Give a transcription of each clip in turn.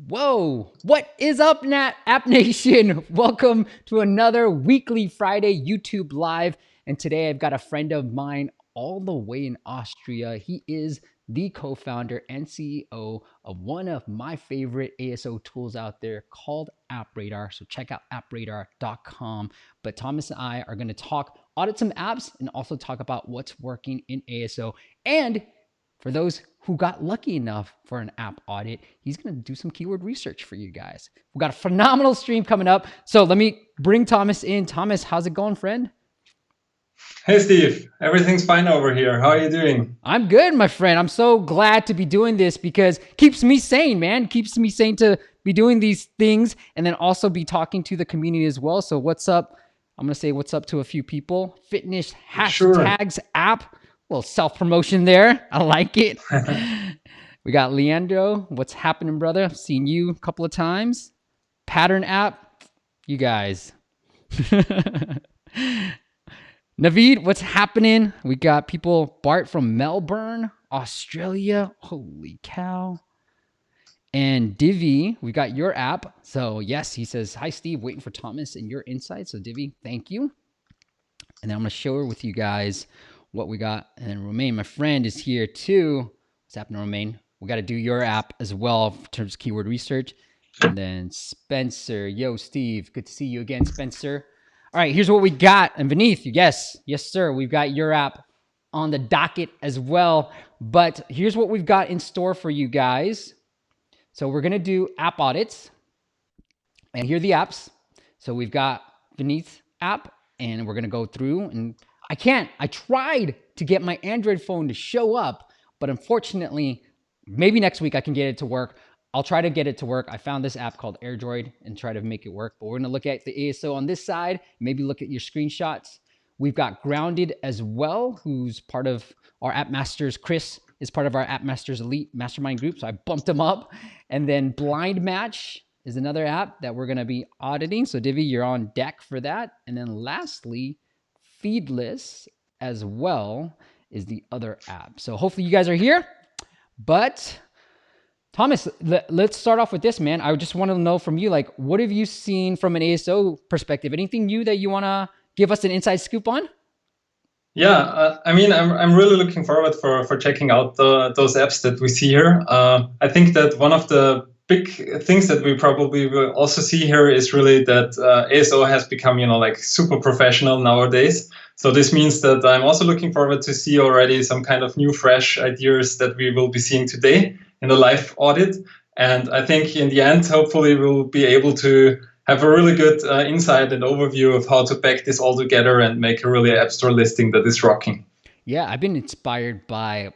Whoa, what is up, App Nation? Welcome to another weekly Friday YouTube Live. And today I've got a friend of mine all the way in Austria. He is the co-founder and CEO of one of my favorite ASO tools out there called AppRadar. So check out appradar.com. But Thomas and I are going to audit some apps and also talk about what's working in ASO. And for those who got lucky enough for an app audit, he's going to do some keyword research for you guys. We've got a phenomenal stream coming up. So let me bring Thomas in. Thomas, how's it going, friend? Hey, Steve. Everything's fine over here. How are you doing? I'm good, my friend. I'm so glad to be doing this because it keeps me sane, man. It keeps me sane to be doing these things and then also be talking to the community as well. So what's up? I'm going to say what's up to a few people. Fitness hashtags app. A little self-promotion there. I like it. We got Leandro. What's happening, brother? I've seen you a couple of times. Pattern app. You guys. Naveed, what's happening? We got people. Bart from Melbourne, Australia. Holy cow. And Divi, we got your app. So yes, he says, hi, Steve. Waiting for Thomas and your insights. So Divi, thank you. And then I'm going to share with you guys what we got. And then Romain, my friend, is here too. What's happening, Romain? We got to do your app as well in terms of keyword research. And then Spencer. Yo, Steve. Good to see you again, Spencer. All right, here's what we got. And beneath you, yes, sir. We've got your app on the docket as well. But here's what we've got in store for you guys. So we're going to do app audits. And here are the apps. So we've got beneath app. And we're going to go through and I tried to get my Android phone to show up, but unfortunately, maybe next week I can get it to work. I'll try to get it to work. I found this app called AirDroid and try to make it work, but we're gonna look at the ASO on this side, maybe look at your screenshots. We've got Grounded as well, who's part of our App Masters. Chris is part of our App Masters Elite Mastermind group, so I bumped him up. And then Blind Match is another app that we're gonna be auditing. So Divi, you're on deck for that. And then lastly, Feedless as well is the other app. So hopefully you guys are here. But Thomas, let's start off with this, man. I just want to know from you, like, what have you seen from an ASO perspective? Anything new that you want to give us an inside scoop on? Yeah, I mean, I'm really looking forward for checking out those apps that we see here. I think that one of the big things that we probably will also see here is really that ASO has become, like super professional nowadays. So this means that I'm also looking forward to see already some kind of new, fresh ideas that we will be seeing today in the live audit. And I think in the end, hopefully we'll be able to have a really good insight and overview of how to pack this all together and make a really app store listing that is rocking. Yeah, I've been inspired by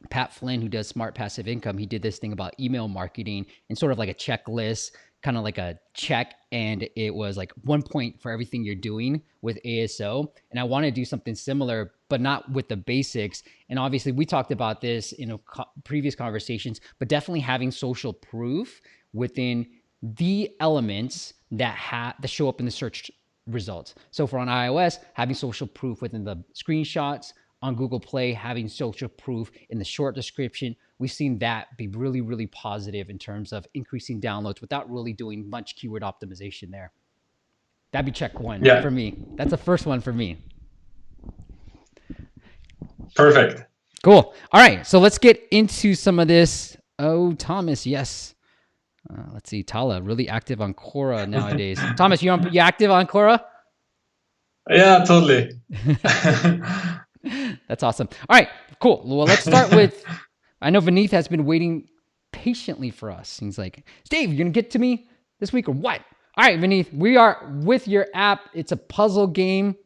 Pat Flynn, who does Smart Passive Income. He did this thing about email marketing and sort of like a checklist, kind of like a check. And it was like 1 point for everything you're doing with ASO. And I want to do something similar, but not with the basics. And obviously we talked about this in previous conversations, but definitely having social proof within the elements that show up in the search results. So for on iOS, having social proof within the screenshots. On Google Play, having social proof in the short description. We've seen that be really, really positive in terms of increasing downloads without really doing much keyword optimization there. That'd be check one for me. That's the first one for me. Perfect. Cool. All right, so let's get into some of this. Oh, Thomas, yes. Let's see, Tala, really active on Quora nowadays. Thomas, you active on Quora? Yeah, totally. That's awesome. All right, cool. Well, let's start with, I know Vineeth has been waiting patiently for us. He's like, Steve, you're going to get to me this week or what? All right, Vineeth, we are with your app. It's a puzzle game.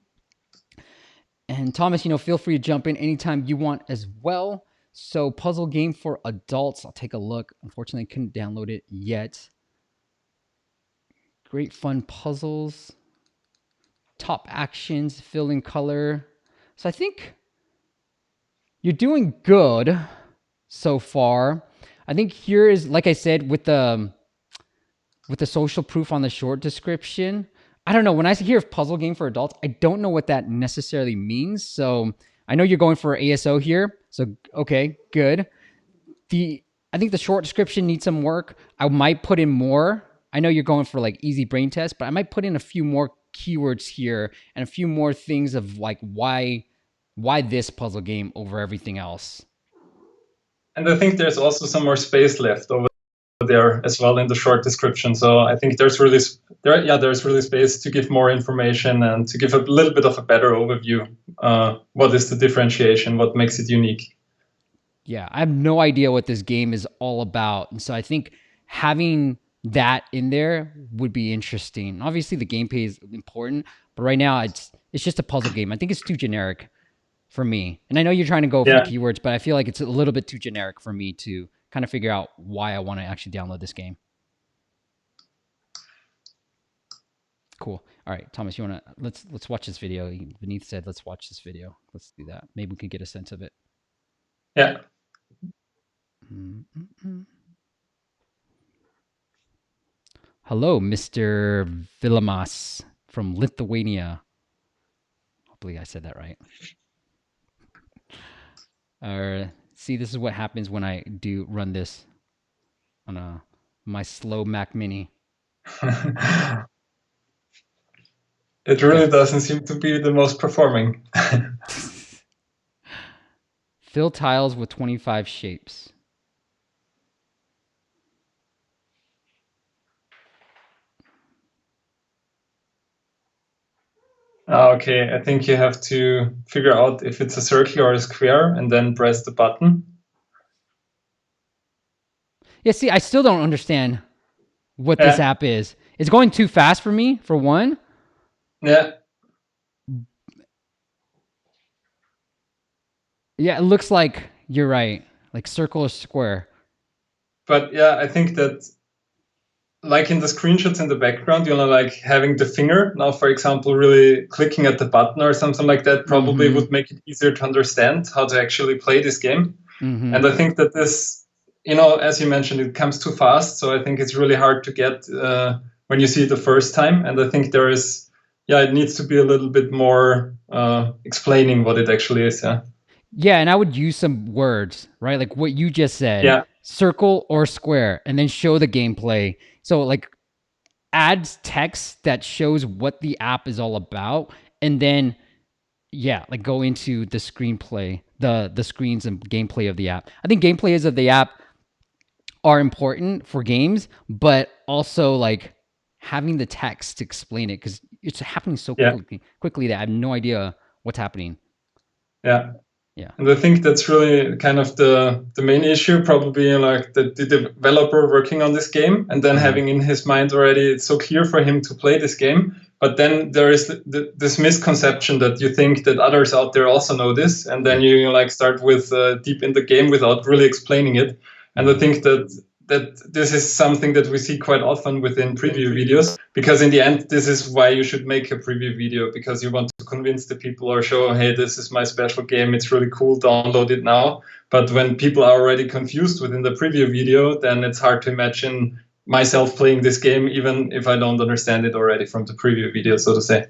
And Thomas, feel free to jump in anytime you want as well. So puzzle game for adults. I'll take a look. Unfortunately, I couldn't download it yet. Great fun puzzles. Top actions, fill in color. So I think you're doing good so far. I think here is, like I said, with the social proof on the short description. I don't know. When I hear puzzle game for adults, I don't know what that necessarily means. So I know you're going for ASO here. So okay, good. I think the short description needs some work. I might put in more. I know you're going for like easy brain test, but I might put in a few more keywords here and a few more things of like why this puzzle game over everything else. And I think there's also some more space left over there as well in the short description. So I think there's really space to give more information and to give a little bit of a better overview. What is the differentiation? What makes it unique? Yeah, I have no idea what this game is all about, and so I think having that in there would be interesting. Obviously, the gameplay is important, but right now it's just a puzzle game. I think it's too generic for me. And I know you're trying to go for the keywords, but I feel like it's a little bit too generic for me to kind of figure out why I want to actually download this game. Cool. All right, Thomas, you want to let's watch this video. Beneath said, "Let's watch this video." Let's do that. Maybe we could get a sense of it. Yeah. Hello, Mr. Vilamas from Lithuania. Hopefully, I said that right. See, this is what happens when I do run this on my slow Mac Mini. It really doesn't seem to be the most performing. Fill tiles with 25 shapes. Okay, I think you have to figure out if it's a circle or a square and then press the button. Yeah, see, I still don't understand what this app is. It's going too fast for me, for one. Yeah. Yeah, it looks like you're right. Like circle or square. But yeah, I think that like in the screenshots in the background, like having the finger now, for example, really clicking at the button or something like that probably would make it easier to understand how to actually play this game. And I think that this, as you mentioned, it comes too fast. So I think it's really hard to get when you see it the first time. And I think it needs to be a little bit more explaining what it actually is. Yeah. Yeah, and I would use some words, right? Like what you just said. Yeah. Circle or square, and then show the gameplay. So like adds text that shows what the app is all about, and then like go into the screenplay, the screens and gameplay of the app. I think gameplays of the app are important for games, but also like having the text to explain it because it's happening so quickly that I have no idea what's happening. Yeah. Yeah. And I think that's really kind of the main issue, probably like the developer working on this game and then having in his mind already, it's so clear for him to play this game. But then there is this misconception that you think that others out there also know this. And then you like start with deep in the game without really explaining it. And I think that this is something that we see quite often within preview videos, because in the end, this is why you should make a preview video, because you want to convince the people or show, hey, this is my special game. It's really cool. Download it now. But when people are already confused within the preview video, then it's hard to imagine myself playing this game, even if I don't understand it already from the preview video, so to say.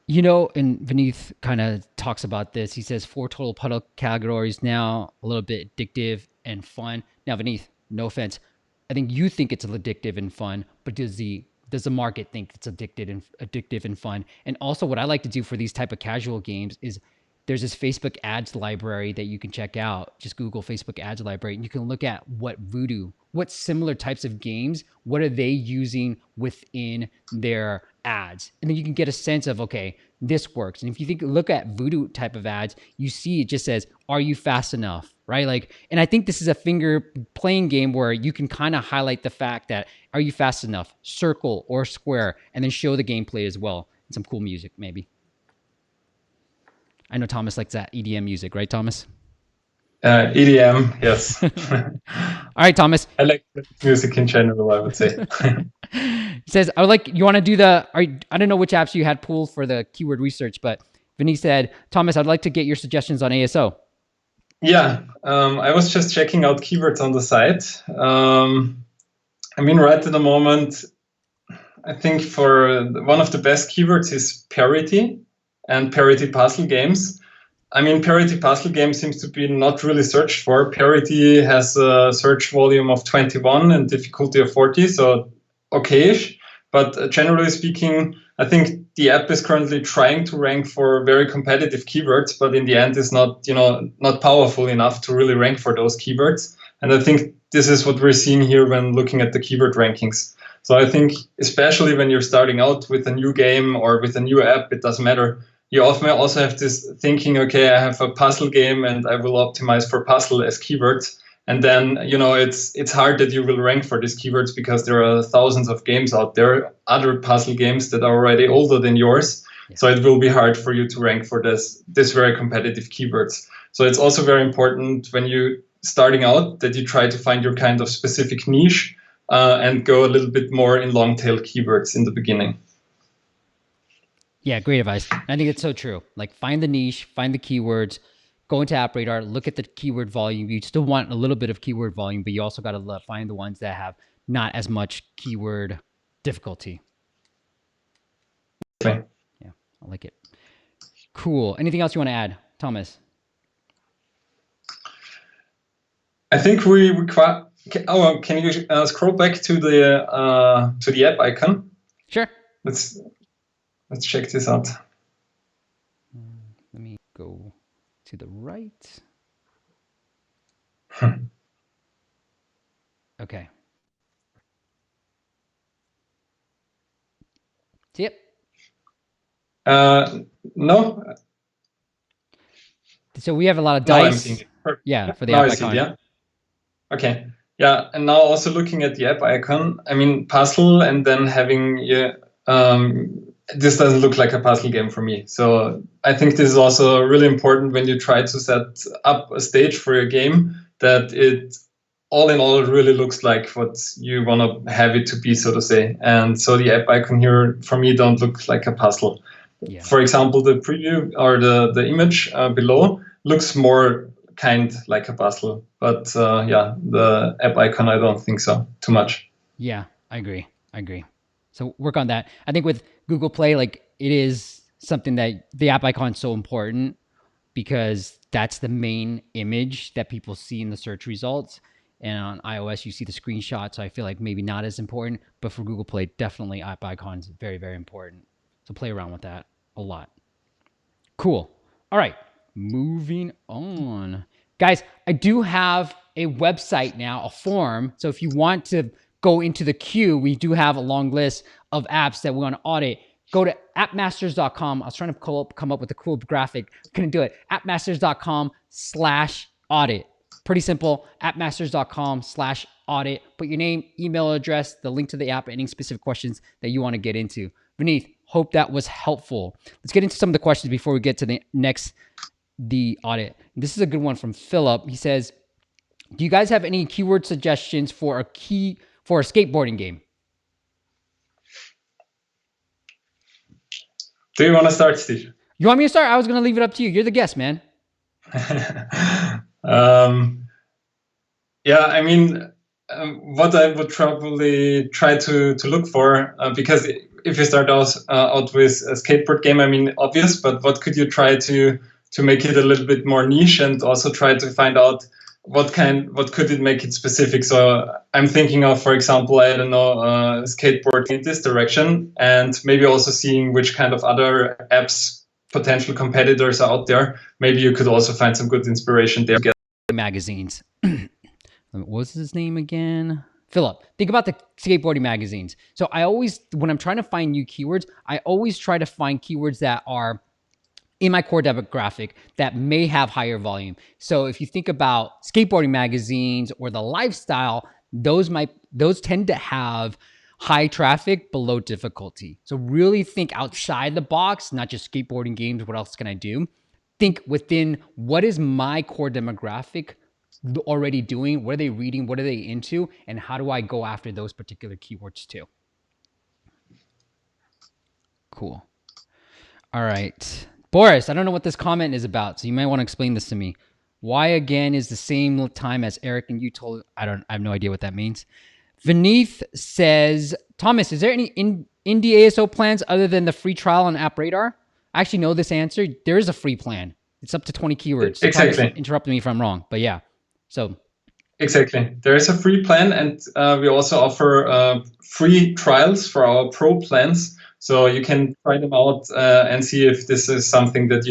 And Vineeth kind of talks about this. He says 4 total puddle categories now, a little bit addictive and fun. Now, Vineeth, no offense, I think you think it's addictive and fun, but does the market think it's addictive and fun? And also, what I like to do for these type of casual games is there's this Facebook ads library that you can check out. Just Google Facebook ads library, and you can look at what similar types of games, what are they using within their ads, and then you can get a sense of, okay, this works. And if you look at Voodoo type of ads, you see it just says, are you fast enough, right? Like, and I think this is a finger playing game where you can kind of highlight the fact that, are you fast enough, circle or square, and then show the gameplay as well, and some cool music maybe. I know Thomas likes that EDM music, right, Thomas? EDM, yes. All right, Thomas. I like music in general, I would say. He says, you want to do I don't know which apps you had pulled for the keyword research, but Vinny said, Thomas, I'd like to get your suggestions on ASO. Yeah, I was just checking out keywords on the site. Right at the moment, I think for one of the best keywords is parity and parity puzzle games. I mean, parity puzzle game seems to be not really searched for. Parity has a search volume of 21 and difficulty of 40, so okay-ish. But generally speaking, I think the app is currently trying to rank for very competitive keywords, but in the end is not, not powerful enough to really rank for those keywords. And I think this is what we're seeing here when looking at the keyword rankings. So I think especially when you're starting out with a new game or with a new app, it doesn't matter. You often also have this thinking, okay, I have a puzzle game and I will optimize for puzzle as keywords. And then, it's hard that you will rank for these keywords because there are thousands of games out there, other puzzle games that are already older than yours. Yeah. So it will be hard for you to rank for this very competitive keywords. So it's also very important when you starting out that you try to find your kind of specific niche and go a little bit more in long tail keywords in the beginning. Yeah, great advice. I think it's so true. Like find the niche, find the keywords, go into App Radar, look at the keyword volume. You still want a little bit of keyword volume, but you also got to find the ones that have not as much keyword difficulty. Okay. Yeah, I like it. Cool. Anything else you want to add, Thomas? I think can you scroll back to the app icon? Sure. Let's check this out. Let me go to the right. Okay. Yep. No. So we have a lot of dice. Yeah, for the app icon. Yeah. Okay. Yeah, and now also looking at the app icon, I mean, puzzle and then having this doesn't look like a puzzle game for me. So I think this is also really important when you try to set up a stage for your game, that it all in all really looks like what you want to have it to be, so to say. And so the app icon here for me don't look like a puzzle. Yeah. For example, the preview or the image below looks more kind like a puzzle, but the app icon, I don't think so too much. Yeah, I agree. So work on that. I think with Google Play, like it is something that the app icon is so important because that's the main image that people see in the search results. And on iOS, you see the screenshot. So I feel like maybe not as important, but for Google Play, definitely app icon is very, very important. So play around with that a lot. Cool. All right. Moving on. Guys, I do have a website now, a form. So if you want to go into the queue, we do have a long list of apps that we want to audit. Go to appmasters.com. I was trying to come up with a cool graphic. Couldn't do it. appmasters.com/audit. Pretty simple. appmasters.com/audit. Put your name, email address, the link to the app, any specific questions that you want to get into. Vineeth, hope that was helpful. Let's get into some of the questions before we get to the audit. This is a good one from Philip. He says, do you guys have any keyword suggestions for a skateboarding game? Do you want to start, Steve? You want me to start? I was going to leave it up to you. You're the guest, man. Yeah, I mean, what I would probably try to look for, because if you start out with a skateboard game, I mean, obvious, but what could you try to make it a little bit more niche and also try to find out what could it make it specific? So I'm thinking of, for example, I don't know, skateboarding in this direction, and maybe also seeing which kind of other apps, potential competitors are out there. Maybe you could also find some good inspiration there. Magazines. What was his name again? Philip. Think about the skateboarding magazines. So I always, when I'm trying to find new keywords, I always try to find keywords that are in my core demographic that may have higher volume. So if you think about skateboarding magazines or the lifestyle, those tend to have high traffic below difficulty. So really think outside the box, not just skateboarding games. What else can I do? Think within what is my core demographic already doing? What are they reading? What are they into? And how do I go after those particular keywords too? Cool. All right. Boris, I don't know what this comment is about, so you might want to explain this to me. Why again is the same time as Eric and you told? I have no idea what that means. Vineeth says, Thomas, is there any indie ASO plans other than the free trial on App Radar? I actually know this answer. There is a free plan. It's up to 20 keywords. So Thomas, Exactly. interrupt me if I'm wrong, but yeah. So Exactly. There is a free plan, and we also offer free trials for our pro plans. So you can try them out and see if this is something that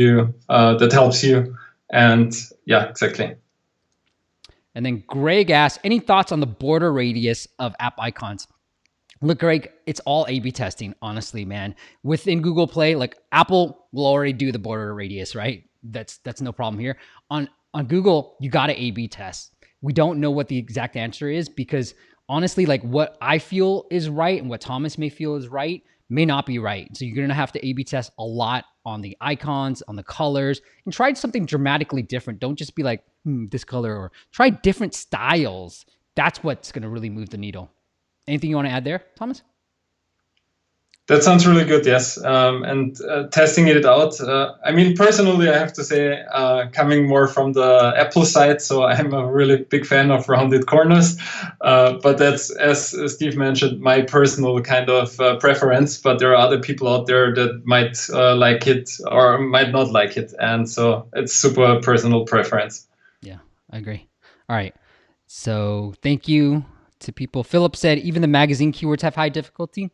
that helps you. And yeah, exactly. and then Greg asked, any thoughts on the border radius of app icons? Look, Greg, it's all A/B testing, honestly, man. Within Google Play, like Apple will already do the border radius, right? That's no problem here. On Google, you got to A/B test. We don't know what the exact answer is because honestly, like what I feel is right and what Thomas may feel is right may not be right. So you're gonna have to A/B test a lot on the icons, on the colors, and try something dramatically different. Don't just be like this color, or try different styles. That's what's gonna really move the needle. Anything you want to add there, Thomas? That sounds really good, yes. And testing it out. I mean, personally, I have to say, coming more from the Apple side, so I'm a really big fan of rounded corners. But that's, as Steve mentioned, my personal kind of preference. But there are other people out there that might like it or might not like it. And so it's super personal preference. Yeah, I agree. All right. So thank you to people. Philip said even the magazine keywords have high difficulty.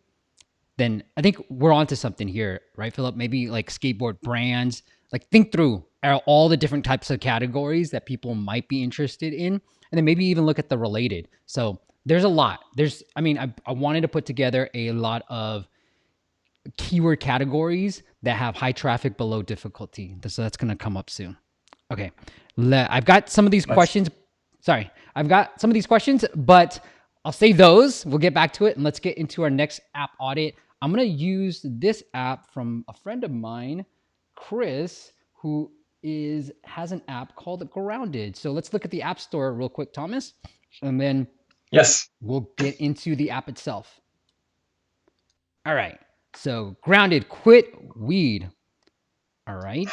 Then I think we're onto something here, right, Philip? Maybe like skateboard brands. Like think through all the different types of categories that people might be interested in, and then maybe even look at the related. So there's a lot. I wanted to put together a lot of keyword categories that have high traffic below difficulty. So that's going to come up soon. Okay. I've got some of these questions. Sorry. I've got some of these questions, but I'll save those. We'll get back to it and let's get into our next app audit. I'm going to use this app from a friend of mine, Chris, who has an app called Grounded. So let's look at the App Store real quick, Thomas, and then yes, we'll get into the app itself. All right. So Grounded, quit weed. All right.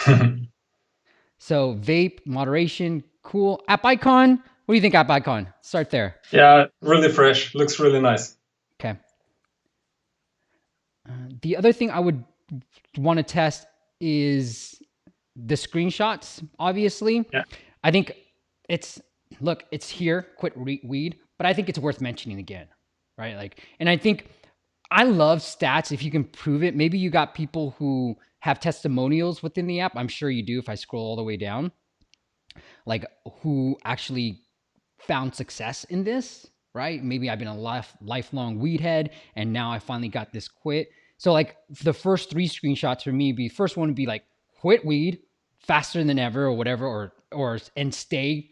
So vape, moderation, cool. App icon. What do you think, app icon? Start there. Yeah, really fresh. Looks really nice. Okay. The other thing I would want to test is the screenshots, obviously. Yeah. I think it's here, quit weed, but I think it's worth mentioning again, right? Like, and I think I love stats if you can prove it. Maybe you got people who have testimonials within the app. I'm sure you do if I scroll all the way down, like who actually found success in this, right? Maybe I've been a lifelong weed head and now I finally got this quit. So like the first 3 screenshots for me be, first one would be like quit weed faster than ever or whatever, and stay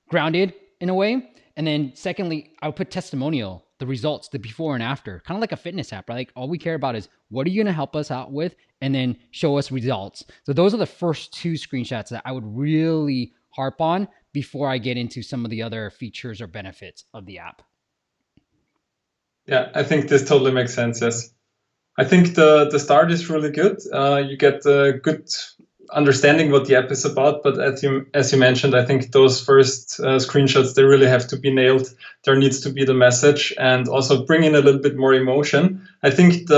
grounded in a way. And then secondly, I would put testimonial, the results, the before and after, kind of like a fitness app, right? Like all we care about is what are you going to help us out with and then show us results. So those are the first 2 screenshots that I would really harp on before I get into some of the other features or benefits of the app. Yeah, I think this totally makes sense. Yes. I think the start is really good. You get a good understanding what the app is about, but as you mentioned, I think those first screenshots, they really have to be nailed. There needs to be the message and also bring in a little bit more emotion. I think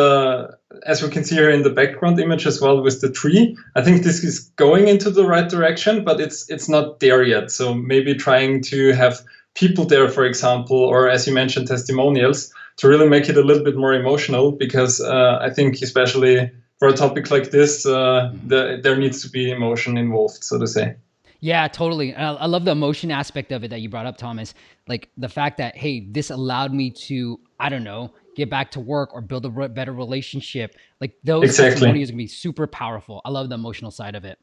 as we can see here in the background image as well with the tree, I think this is going into the right direction, but it's not there yet. So maybe trying to have people there, for example, or as you mentioned, testimonials, to really make it a little bit more emotional, because I think especially for a topic like this, there needs to be emotion involved, so to say. Yeah, totally. I love the emotion aspect of it that you brought up, Thomas. Like the fact that, hey, this allowed me to, I don't know, get back to work or build a better relationship. Like those testimonials can be super powerful. I love the emotional side of it.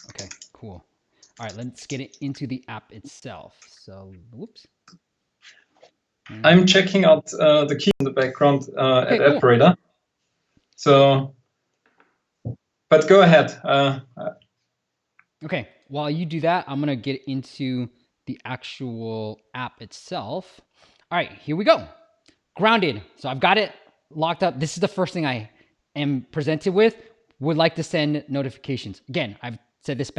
Okay, cool. All right, let's get into the app itself. So, whoops. I'm checking out the key in the background at cool. Operator. So, but go ahead. Okay, while you do that, I'm gonna get into the actual app itself. All right, here we go. Grounded. So I've got it locked up. This is the first thing I am presented with. Would like to send notifications. Again, I've said this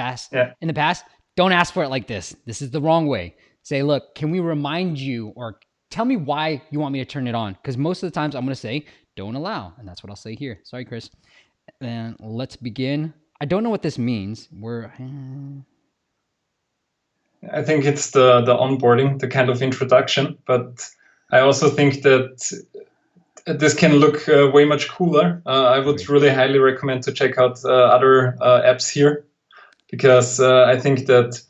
in the past. Don't ask for it like this. This is the wrong way. Say, look, can we remind you or tell me why you want me to turn it on? Because most of the times I'm going to say, don't allow. And that's what I'll say here. Sorry, Chris. And let's begin. I don't know what this means. I think it's the onboarding, the kind of introduction, but I also think that this can look way much cooler. I would really highly recommend to check out other apps here, because I think that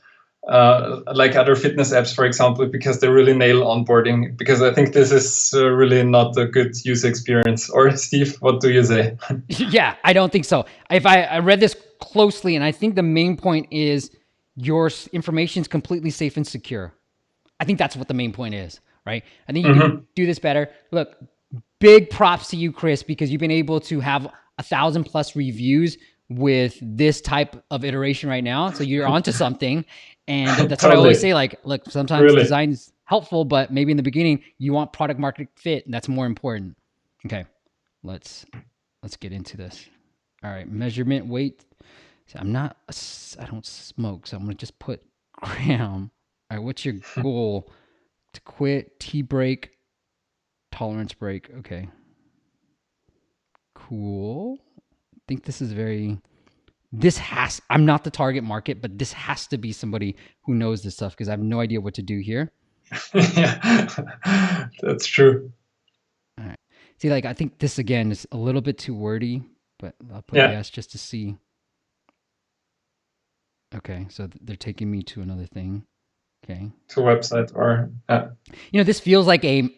like other fitness apps, for example, because they really nail onboarding, because I think this is really not a good user experience. Or Steve, what do you say? Yeah, I don't think so. If I read this closely, and I think the main point is your information is completely safe and secure. I think that's what the main point is, right? I think you can do this better. Look, big props to you, Chris, because you've been able to have 1,000+ reviews with this type of iteration right now. So you're onto something. And that's what I always say. Like, look, sometimes Really? design is helpful, but maybe in the beginning you want product market fit, and that's more important. Okay, let's get into this. All right, measurement weight. So I don't smoke, so I'm gonna just put gram. All right, what's your goal? To quit, T break, tolerance break. Okay. Cool. I think this is I'm not the target market, but this has to be somebody who knows this stuff, because I have no idea what to do here. Yeah, that's true. All right. See, like, I think this again is a little bit too wordy, but I'll put Yeah, yes just to see. Okay. So they're taking me to another thing. Okay. to website or This feels like a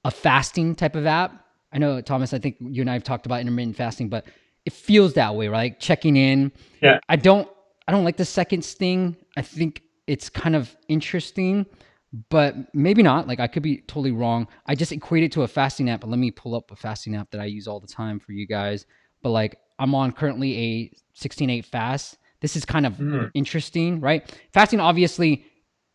a fasting type of app. I know, Thomas, I think you and I have talked about intermittent fasting, but it feels that way, right? Checking in. yeah. I don't like the seconds thing. I think it's kind of interesting, but maybe not. Like, I could be totally wrong. I just equate it to a fasting app. But let me pull up a fasting app that I use all the time for you guys. But like, I'm on currently a 16/8 fast. This is kind of interesting, right? Fasting, obviously,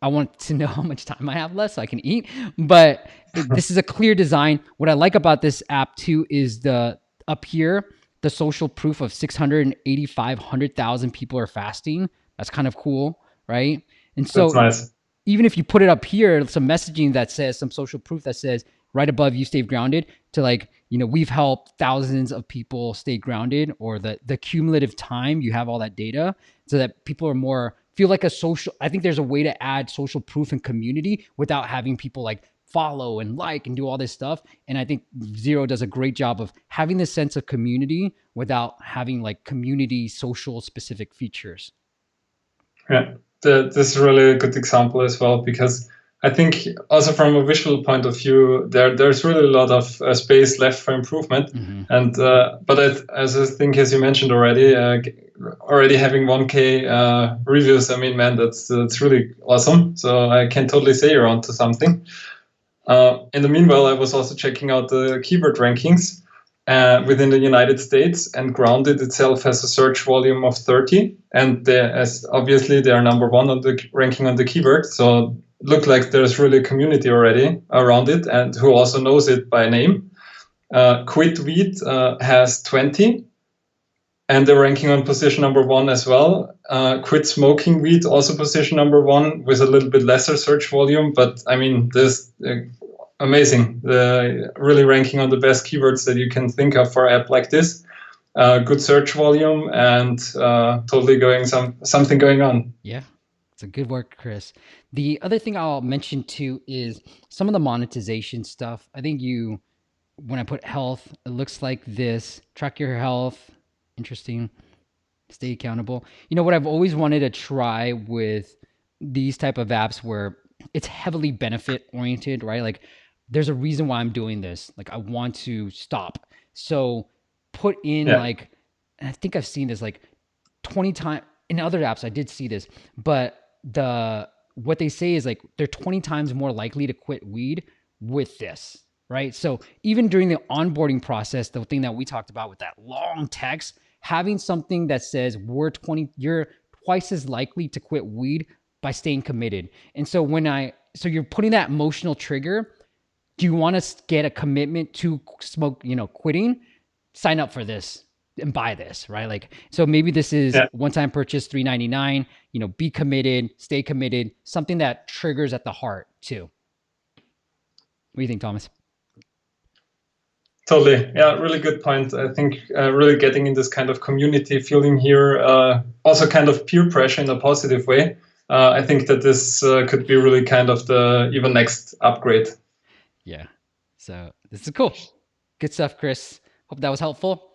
I want to know how much time I have left so I can eat. But this is a clear design. What I like about this app too is up here, the social proof of 685,000 people are fasting. That's kind of cool, right? And That's so nice. even if you put it up here, some messaging that says, some social proof that says right above you stay grounded, to like, we've helped thousands of people stay grounded, or the cumulative time you have all that data, so that people are more feel like a social. I think there's a way to add social proof and community without having people like follow and like and do all this stuff. And I think Zero does a great job of having this sense of community without having like community social specific features. Yeah, this is really a good example as well, because I think also from a visual point of view, there's really a lot of space left for improvement. And but as I think, as you mentioned already, already having 1K reviews, I mean, man, that's really awesome. So I can totally say you're onto something. In the meanwhile, I was also checking out the keyword rankings within the United States, and Grounded itself has a search volume of 30, and as obviously they are number one on the ranking on the keyword. So look like there's really a community already around it, and who also knows it by name. Quit Weed has 20, and they're ranking on position number one as well. Quit Smoking Weed also position number one with a little bit lesser search volume, but I mean, this amazing. Really ranking on the best keywords that you can think of for an app like this. Good search volume, and totally something going on. Yeah, it's a good work, Chris. The other thing I'll mention too is some of the monetization stuff. I think when I put health, it looks like this. Track your health. Interesting. Stay accountable. What I've always wanted to try with these type of apps where it's heavily benefit oriented, right? Like, there's a reason why I'm doing this. Like, I want to stop. So put in like, and I think I've seen this like 20 times in other apps. I did see this, but what they say is like they're 20 times more likely to quit weed with this, right? So even during the onboarding process, the thing that we talked about with that long text, having something that says you're twice as likely to quit weed by staying committed. And so so you're putting that emotional trigger. Do you want to get a commitment to smoke, quitting? Sign up for this and buy this, right? Like, so maybe this is one-time purchase, $3.99, be committed, stay committed, something that triggers at the heart too. What do you think, Thomas? Totally. Yeah, really good point. I think really getting in this kind of community feeling here, also kind of peer pressure in a positive way. I think that this could be really kind of the even next upgrade. Yeah. So this is cool. Good stuff, Chris. Hope that was helpful.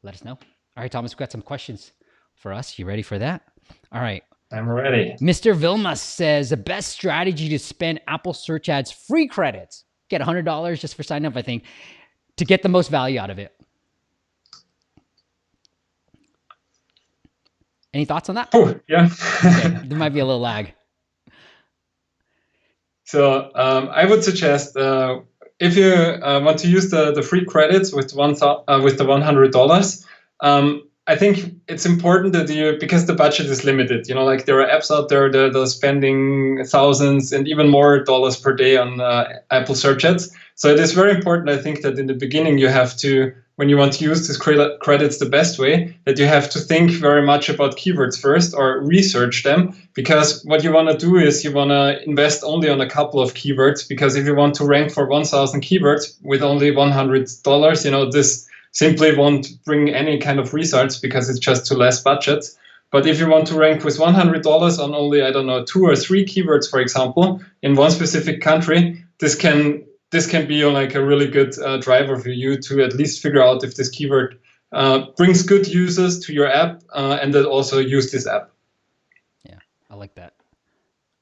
Let us know. All right, Thomas, we've got some questions for us. You ready for that? All right. I'm ready. Mr. Vilma says the best strategy to spend Apple Search Ads free credits, get $100 just for signing up, I think, to get the most value out of it. Any thoughts on that? Oh, yeah. Okay, there might be a little lag. So I would suggest if you want to use the free credits with the $100, I think it's important that you, because the budget is limited, like there are apps out there that are spending thousands and even more dollars per day on Apple search ads. So it is very important, I think, that in the beginning you have to, when you want to use these credits the best way, that you have to think very much about keywords first or research them, because what you want to do is you want to invest only on a couple of keywords, because if you want to rank for 1,000 keywords with only $100, this simply won't bring any kind of results because it's just too less budget. But if you want to rank with $100 on only, I don't know, 2 or 3 keywords, for example, in one specific country, this can be like a really good driver for you to at least figure out if this keyword brings good users to your app and that also use this app. Yeah, I like that.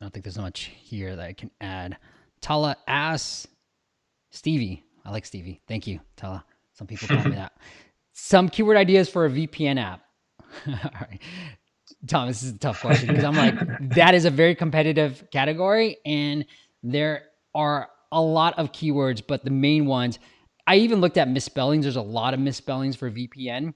I don't think there's much here that I can add. Tala asks, Stevie. I like Stevie. Thank you, Tala. Some people call me that. Some keyword ideas for a VPN app. All right. Tom, this is a tough question because I'm like, that is a very competitive category and there are a lot of keywords, but the main ones, I even looked at misspellings. There's a lot of misspellings for VPN,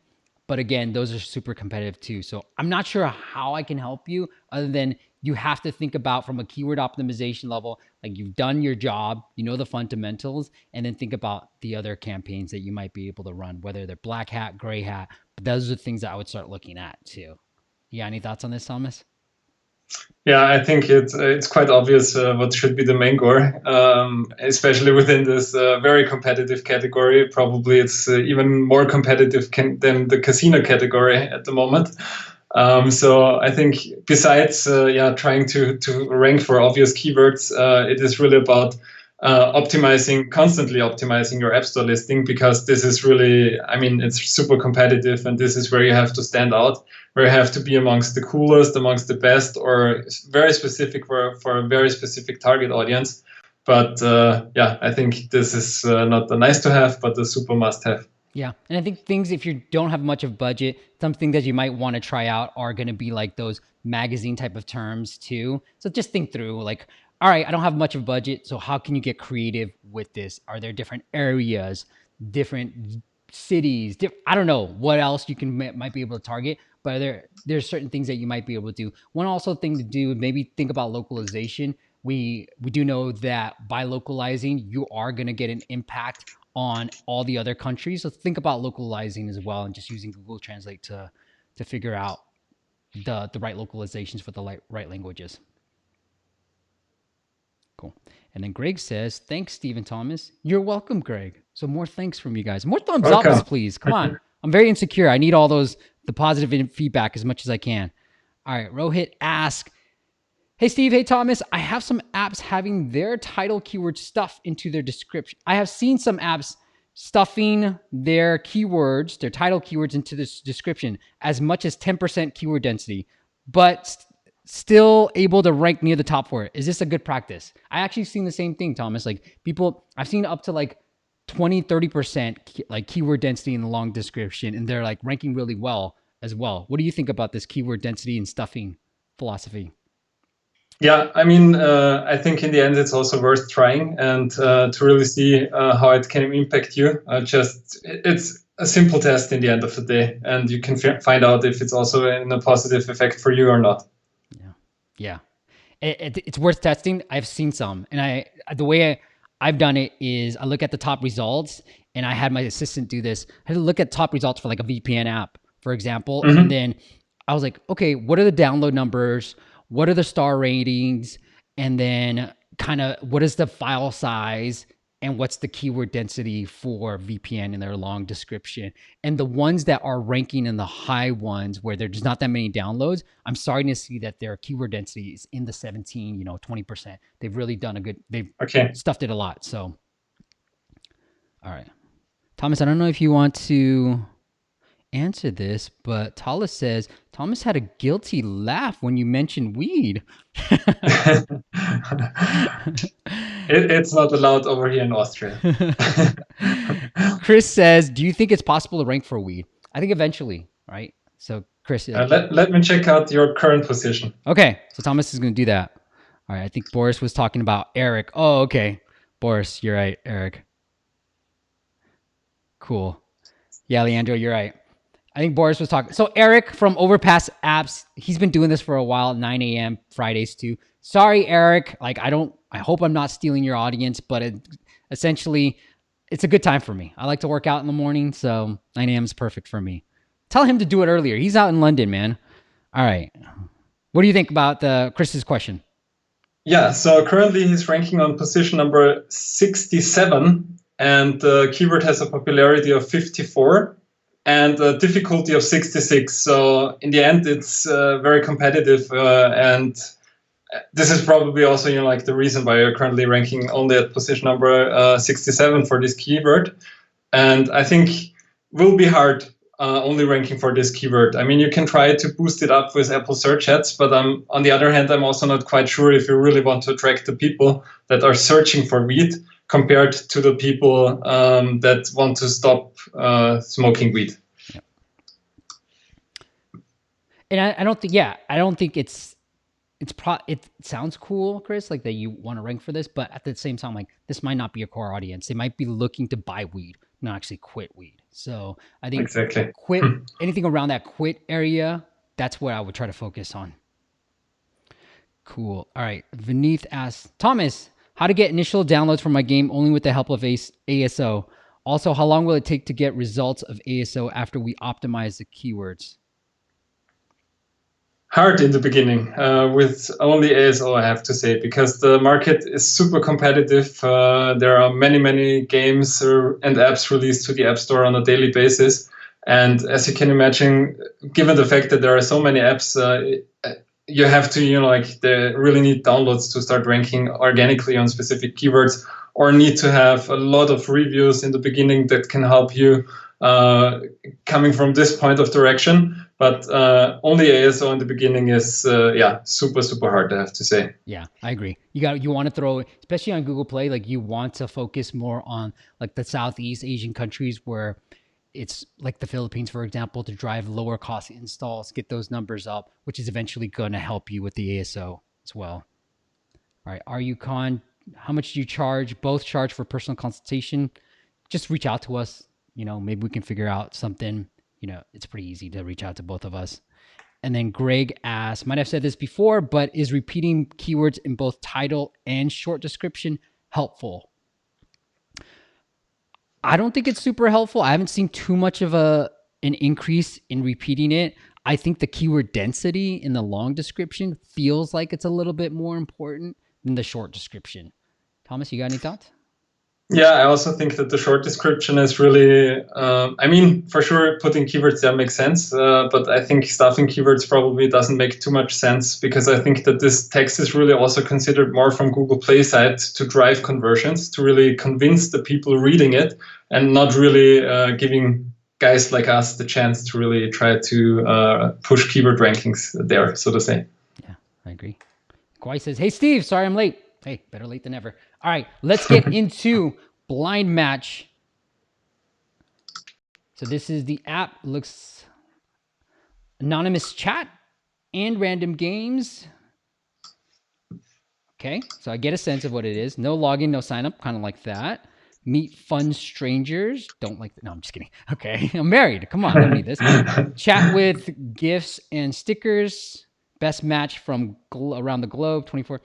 but again, those are super competitive too. So I'm not sure how I can help you other than you have to think about from a keyword optimization level, like you've done your job, you know the fundamentals, and then think about the other campaigns that you might be able to run, whether they're black hat, gray hat. But those are the things that I would start looking at too. Yeah, any thoughts on this, Thomas? Yeah, I think it's quite obvious what should be the main goal, especially within this very competitive category. Probably it's even more competitive than the casino category at the moment. So I think besides trying to rank for obvious keywords, it is really about constantly optimizing your App Store listing, because this is really, it's super competitive, and this is where you have to stand out, where you have to be amongst the coolest, amongst the best, or very specific for a very specific target audience. But I think this is not a nice to have, but a super must have. Yeah. And I think things, if you don't have much of budget, something that you might want to try out are going to be like those magazine type of terms too. So just think through like, all right, I don't have much of a budget. So how can you get creative with this? Are there different areas, different cities? I don't know what else you might be able to target, but there's certain things that you might be able to do. One also thing to do, maybe think about localization. We do know that by localizing, you are going to get an impact on all the other countries. So think about localizing as well and just using Google Translate to figure out the right localizations for the right languages. Cool. And then Greg says, thanks, Stephen Thomas. You're welcome, Greg. So more thanks from you guys. More thumbs up, please. Come on. I'm very insecure. I need all the positive feedback as much as I can. All right. Rohit asks, hey, Steve. Hey, Thomas. I have some apps having their title keyword stuff into their description. I have seen some apps stuffing their keywords, their title keywords into this description as much as 10% keyword density, but still able to rank near the top for it. Is this a good practice? I actually seen the same thing, Thomas. Like I've seen up to like 20, 30% like keyword density in the long description, and they're like ranking really well as well. What do you think about this keyword density and stuffing philosophy? Yeah, I think in the end it's also worth trying and to really see how it can impact you. It's a simple test in the end of the day, and you can find out if it's also in a positive effect for you or not. Yeah. It's worth testing. I've seen some, and the way I've done it is I look at the top results, and I had my assistant do this. I had to look at top results for like a VPN app, for example, and then I was like, okay, what are the download numbers? What are the star ratings? And then kind of what is the file size? and what's the keyword density for VPN in their long description. And the ones that are ranking in the high ones where there's not that many downloads, I'm starting to see that their keyword density is in the 17, 20%. They've really done they've Okay. stuffed it a lot. So, all right. Thomas, I don't know if you want to answer this, but Talis says Thomas had a guilty laugh when you mentioned weed. It's not allowed over here in Austria. Chris says, do you think it's possible to rank for weed? I think eventually, right? So Chris, let me check out your current position. Okay, so Thomas is going to do that. All right, I think Boris was talking about Eric. Oh, okay. Boris, you're right, Eric. Cool. Yeah, Leandro, you're right. I think Boris was talking. So Eric from Overpass Apps, he's been doing this for a while, 9 a.m. Fridays too. Sorry, Eric. I hope I'm not stealing your audience, but essentially, it's a good time for me. I like to work out in the morning, so 9 a.m. is perfect for me. Tell him to do it earlier. He's out in London, man. All right. What do you think about Chris's question? Yeah, so currently he's ranking on position number 67, and the keyword has a popularity of 54 and a difficulty of 66. So in the end, it's very competitive, and this is probably also like the reason why you're currently ranking only at position number 67 for this keyword. And I think will be hard only ranking for this keyword. I mean, you can try to boost it up with Apple search ads, but on the other hand, I'm also not quite sure if you really want to attract the people that are searching for weed compared to the people that want to stop smoking weed. Yeah. And I don't think it sounds cool, Chris, like that you want to rank for this, but at the same time, like this might not be a core audience. They might be looking to buy weed, not actually quit weed. So I think exactly quit anything around that quit area, that's what I would try to focus on. Cool. All right. Vineeth asks, Thomas, how to get initial downloads for my game only with the help of ASO. Also, how long will it take to get results of ASO after we optimize the keywords? Hard in the beginning with only ASO, I have to say, because the market is super competitive. There are many games and apps released to the App Store on a daily basis. And as you can imagine, given the fact that there are so many apps, you have to, they really need downloads to start ranking organically on specific keywords, or need to have a lot of reviews in the beginning that can help you coming from this point of direction. But only ASO in the beginning is super hard, I have to say. Yeah, I agree. You want to throw, especially on Google Play, like you want to focus more on like the Southeast Asian countries where it's like the Philippines, for example, to drive lower cost installs, get those numbers up, which is eventually going to help you with the ASO as well. All right, RUCon, how much do you charge? Both charge for personal consultation. Just reach out to us. Maybe we can figure out something. It's pretty easy to reach out to both of us. And then Greg asks, might have said this before, but is repeating keywords in both title and short description helpful? I don't think it's super helpful. I haven't seen too much of an increase in repeating it. I think the keyword density in the long description feels like it's a little bit more important than the short description. Thomas, you got any thoughts? Yeah, I also think that the short description is really, for sure, putting keywords there makes sense. But I think stuffing keywords probably doesn't make too much sense, because I think that this text is really also considered more from Google Play side to drive conversions, to really convince the people reading it, and not really giving guys like us the chance to really try to push keyword rankings there, so to say. Yeah, I agree. Kwai says, hey, Steve, sorry I'm late. Hey, better late than never. All right, let's get into blind match. So this is the app. Looks anonymous chat and random games. Okay, so I get a sense of what it is. No login, no sign up, kind of like that. Meet fun strangers. Don't like that. No, I'm just kidding. Okay, I'm married. Come on, I don't need this. Chat with gifts and stickers. Best match from around the globe, 24.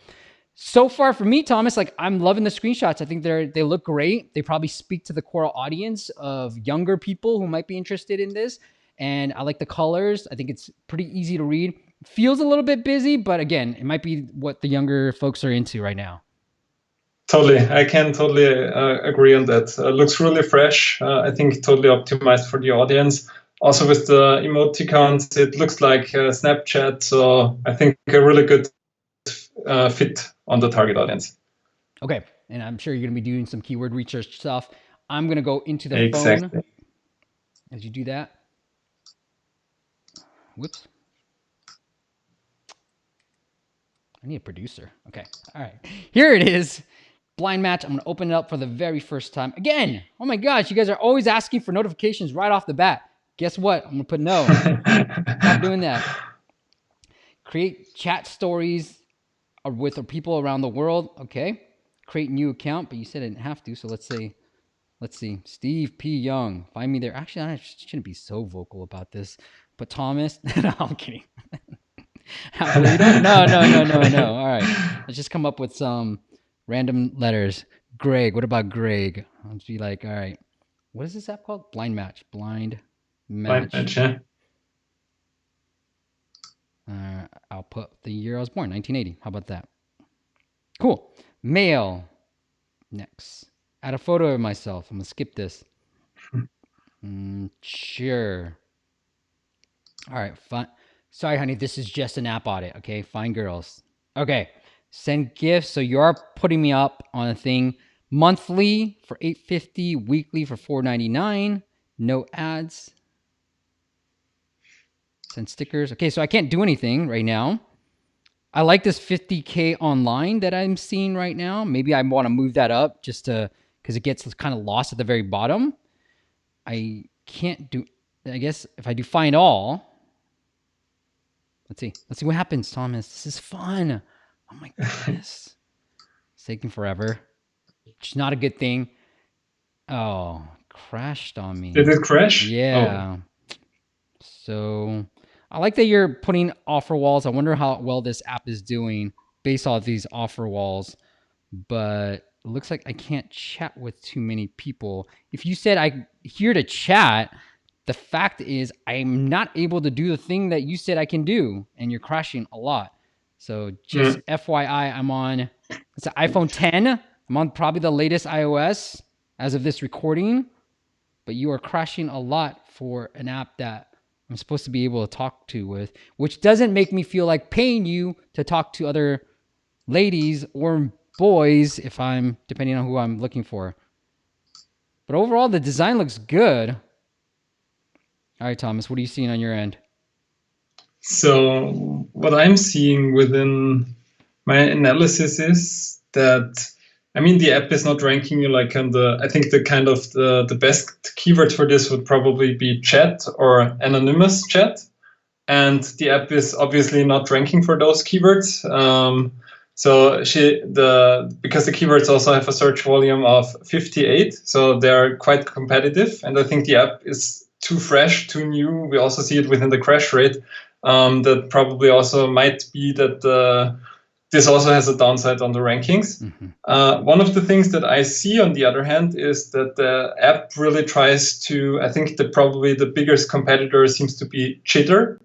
So far for me, Thomas, like I'm loving the screenshots. I think they look great. They probably speak to the core audience of younger people who might be interested in this. And I like the colors. I think it's pretty easy to read. Feels a little bit busy, but again, it might be what the younger folks are into right now. Totally. I can totally agree on that. Looks really fresh. I think totally optimized for the audience. Also with the emoticons, it looks like Snapchat. So I think a really good fit on the target audience. Okay. And I'm sure you're going to be doing some keyword research stuff. I'm going to go into the phone Exactly. as you do that. Whoops. I need a producer. Okay. All right. Here it is. Blind match. I'm going to open it up for the very first time. Again, oh my gosh, you guys are always asking for notifications right off the bat. Guess what? I'm going to put no. Stop doing that. Create chat stories with people around the world. Okay. Create new account, but you said I didn't have to. So let's see. Steve P. Young. Find me there. Actually, I shouldn't be so vocal about this. But Thomas. No, I'm kidding. No. All right. Let's just come up with some random letters. Greg. What about Greg? I'll just be like, all right. What is this app called? Blind Match. Blind Match. Yeah. I'll put the year I was born, 1980. How about that? Cool. Male. Next. Add a photo of myself. I'm going to skip this. Sure. All right. Fine. Sorry, honey. This is just an app audit. Okay. Fine girls. Okay. Send gifts. So you are putting me up on a thing monthly for $8.50, weekly for $4.99. No ads. Send stickers. Okay. So I can't do anything right now. I like this 50K online that I'm seeing right now. Maybe I want to move that up just to, because it gets kind of lost at the very bottom. I can't do, I guess if I do find all, let's see what happens, Thomas. This is fun. Oh my goodness. It's taking forever. It's not a good thing. Oh, crashed on me. Did it crash? Yeah. Oh. So I like that you're putting offer walls. I wonder how well this app is doing based off these offer walls, but it looks like I can't chat with too many people. If you said I'm here to chat, the fact is I'm not able to do the thing that you said I can do, and you're crashing a lot. So just FYI, I'm on, it's an iPhone 10. I'm on probably the latest iOS as of this recording, but you are crashing a lot for an app that I'm supposed to be able to talk to with, which doesn't make me feel like paying you to talk to other ladies or boys if I'm, depending on who I'm looking for. But overall, the design looks good. All right, Thomas, what are you seeing on your end? So what I'm seeing within my analysis is that, I mean, the app is not ranking you like on the, I think the kind of the best keyword for this would probably be chat or anonymous chat. And the app is obviously not ranking for those keywords. So because the keywords also have a search volume of 58, so they're quite competitive. And I think the app is too fresh, too new. We also see it within the crash rate. That probably also might be that this also has a downside on the rankings. Mm-hmm. One of the things that I see, on the other hand, is that the app really tries to, I think probably the biggest competitor seems to be Chitter,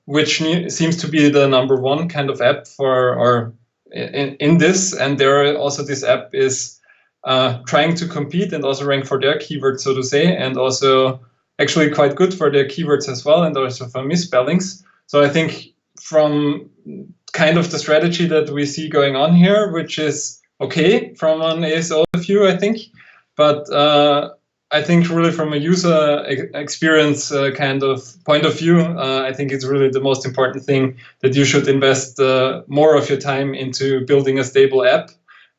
which seems to be the number one kind of app in this. And there also this app is trying to compete and also rank for their keywords, so to say, and also actually quite good for their keywords as well, and also for misspellings. So I think from kind of the strategy that we see going on here, which is okay from an ASO view, I think, but I think really from a user experience kind of point of view, I think it's really the most important thing that you should invest more of your time into building a stable app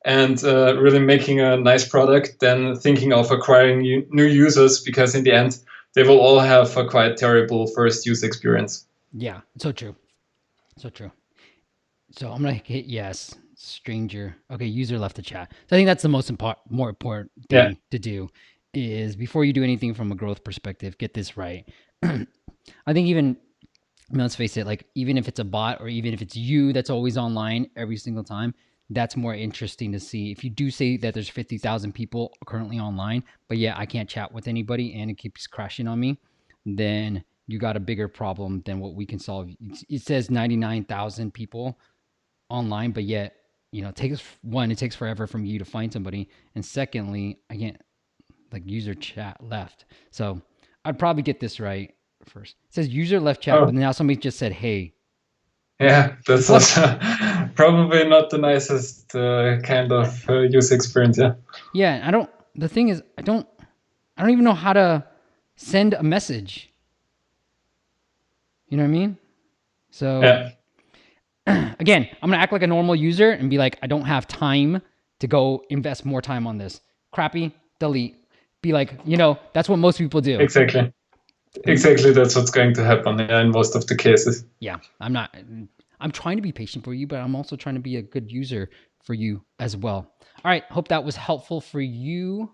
and really making a nice product than thinking of acquiring new users, because in the end, they will all have a quite terrible first use experience. Yeah, so true. So true. So I'm going to hit yes, stranger. Okay, user left the chat. So I think that's the more important thing to do is before you do anything from a growth perspective, get this right. I think even, let's face it, like even if it's a bot or even if it's you that's always online every single time, that's more interesting to see. If you do say that there's 50,000 people currently online, but yeah, I can't chat with anybody and it keeps crashing on me, then you got a bigger problem than what we can solve. It says 99,000 people online, but yet it takes forever from you to find somebody. And secondly, I can't like user chat left. So I'd probably get this right first. It says user left chat, but Oh, now somebody just said, hey. yeah, that's Plus, also probably not the nicest kind of user experience. Yeah. yeah, the thing is, I don't even know how to send a message. You know what I mean? So Yeah. again, I'm gonna act like a normal user and be like, I don't have time to go invest more time on this. Crappy, delete. Be like, that's what most people do. Exactly. And Exactly. That's what's going to happen, yeah, in most of the cases. yeah, I'm trying to be patient for you, but I'm also trying to be a good user for you as well. All right, hope that was helpful for you.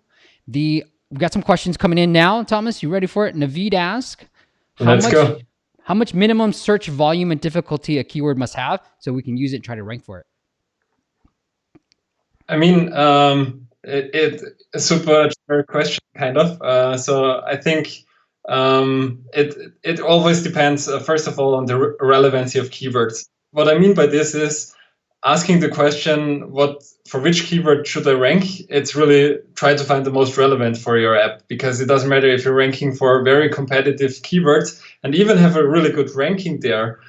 We got some questions coming in now. Thomas, you ready for it? Naveed asked, how Let's much go. how much minimum search volume and difficulty a keyword must have so we can use it and try to rank for it? I mean, it a super generic question, kind of. So I think it always depends. First of all, on the relevancy of keywords. What I mean by this is asking the question, what for which keyword should I rank? It's really try to find the most relevant for your app, because it doesn't matter if you're ranking for very competitive keywords and even have a really good ranking there.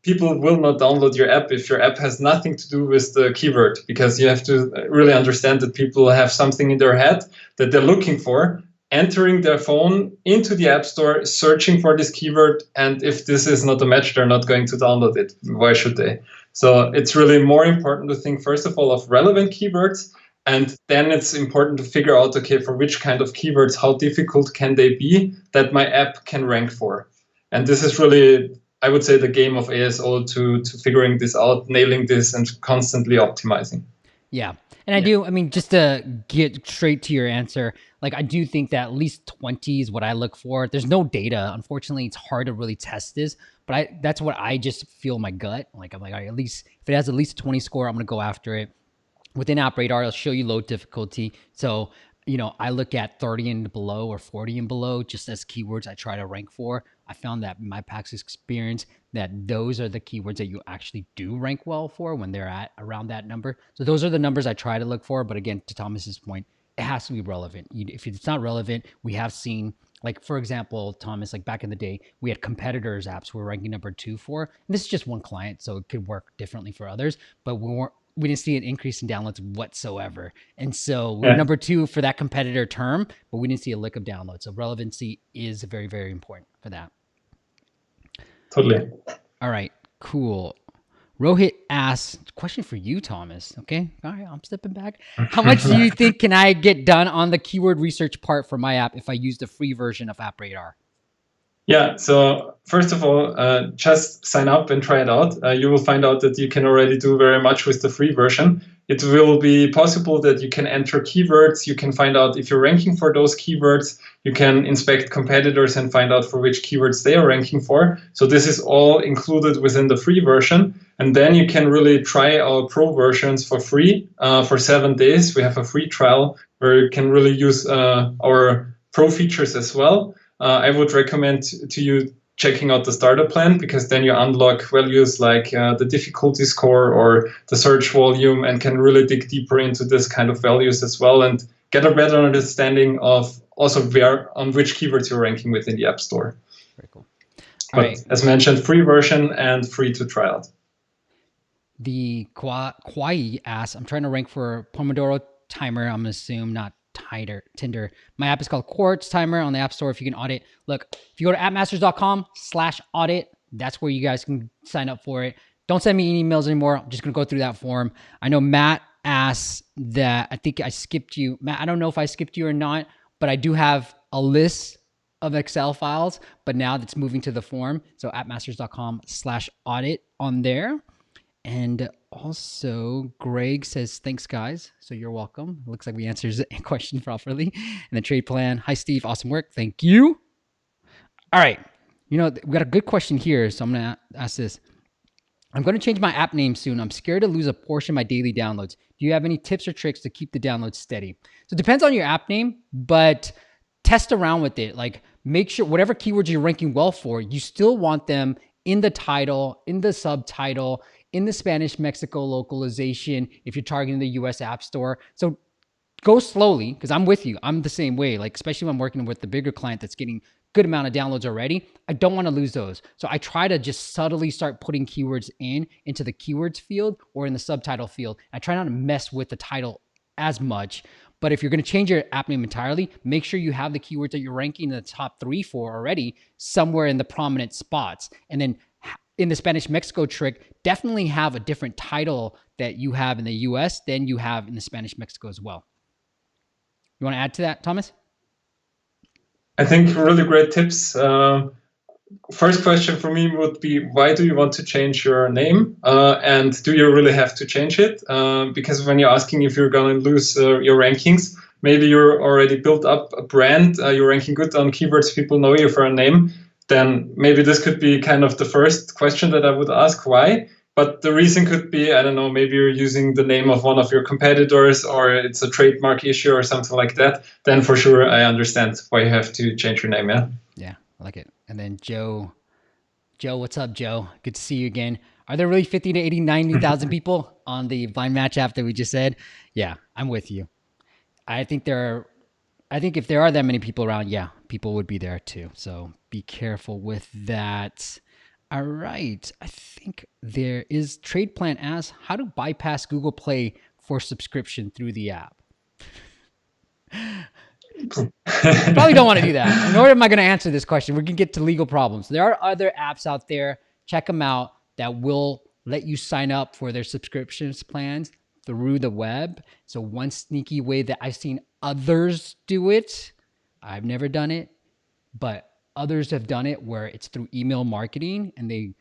People will not download your app if your app has nothing to do with the keyword, because you have to really understand that people have something in their head that they're looking for, entering their phone into the app store, searching for this keyword. And if this is not a match, they're not going to download it. Why should they? So it's really more important to think, first of all, of relevant keywords. And then it's important to figure out, okay, for which kind of keywords, how difficult can they be that my app can rank for? And this is really, I would say, the game of ASO to figuring this out, nailing this, and constantly optimizing. Yeah. And I mean, just to get straight to your answer, like I do think that at least 20 is what I look for. There's no data. Unfortunately, it's hard to really test this, but that's what I just feel in my gut. Like I'm like, all right, at least if it has at least a 20 score, I'm gonna go after it. Within App Radar, it'll show you low difficulty. So, I look at 30 and below or 40 and below just as keywords I try to rank for. I found that in my PAX experience that those are the keywords that you actually do rank well for when they're at around that number. So those are the numbers I try to look for. But again, to Thomas's point, it has to be relevant. If it's not relevant, we have seen, like, for example, Thomas, like back in the day, we had competitors apps we were ranking number 2 for. And this is just one client, so it could work differently for others, but we didn't see an increase in downloads whatsoever. And so we were Yeah, number 2 for that competitor term, but we didn't see a lick of downloads. So relevancy is very, very important for that. totally. All right, cool. Rohit asks, question for you, Thomas. Okay. All right. I'm stepping back. How much do you think can I get done on the keyword research part for my app if I use the free version of App Radar? Yeah, so first of all, just sign up and try it out. You will find out that you can already do very much with the free version. It will be possible that you can enter keywords. You can find out if you're ranking for those keywords. You can inspect competitors and find out for which keywords they are ranking for. So this is all included within the free version. And then you can really try our pro versions for free for 7 days. We have a free trial where you can really use our pro features as well. I would recommend to you checking out the starter plan, because then you unlock values like the difficulty score or the search volume, and can really dig deeper into this kind of values as well, and get a better understanding of also where on which keywords you're ranking within the App Store. Very cool. All But right. as mentioned, free version and free to try out. The Kwai asks, I'm trying to rank for Pomodoro timer. I'm going to assume not Tinder. My app is called Quartz Timer on the App Store. If you can audit, look, if you go to appmasters.com/audit, that's where you guys can sign up for it. Don't send me emails anymore. I'm just going to go through that form. I know Matt asks that, I think I skipped you. Matt, I don't know if I skipped you or not, but I do have a list of Excel files, but now that's moving to the form. So appmasters.com/audit on there. And also, Greg says, thanks, guys. So you're welcome. It looks like we answered the question properly. And the trade plan. Hi, Steve. Awesome work. Thank you. All right. We got a good question here. So I'm going to ask this. I'm going to change my app name soon. I'm scared to lose a portion of my daily downloads. Do you have any tips or tricks to keep the downloads steady? So it depends on your app name, but test around with it. Like, make sure whatever keywords you're ranking well for, you still want them in the title, in the subtitle, in the Spanish Mexico localization if you're targeting the US App Store. So go slowly, because I'm with you. I'm the same way. Like, especially when I'm working with the bigger client that's getting good amount of downloads already, I don't want to lose those. So I try to just subtly start putting keywords into the keywords field or in the subtitle field. I try not to mess with the title as much. But if you're going to change your app name entirely, make sure you have the keywords that you're ranking in the top 3 for already somewhere in the prominent spots. And then in the Spanish Mexico trick, definitely have a different title that you have in the US than you have in the Spanish Mexico as well. You want to add to that, Thomas? I think really great tips. First question for me would be, why do you want to change your name? And do you really have to change it? Because when you're asking if you're going to lose your rankings, maybe you're already built up a brand, you're ranking good on keywords, people know you for a name, then maybe this could be kind of the first question that I would ask, why? But the reason could be, I don't know, maybe you're using the name of one of your competitors or it's a trademark issue or something like that. Then for sure, I understand why you have to change your name, yeah? Yeah, I like it. And then Joe, what's up, Joe? Good to see you again. Are there really 50 to 80, 90,000 people on the blind match app that we just said? Yeah, I'm with you. I think if there are that many people around, yeah, people would be there too. So be careful with that. All right. I think there is Trade Plan asks how to bypass Google Play for subscription through the app. Probably don't want to do that. Nor am I going to answer this question. We're going to get to legal problems. There are other apps out there. Check them out that will let you sign up for their subscriptions plans through the web. So one sneaky way that I've seen others do it, I've never done it, but others have done it where it's through email marketing and they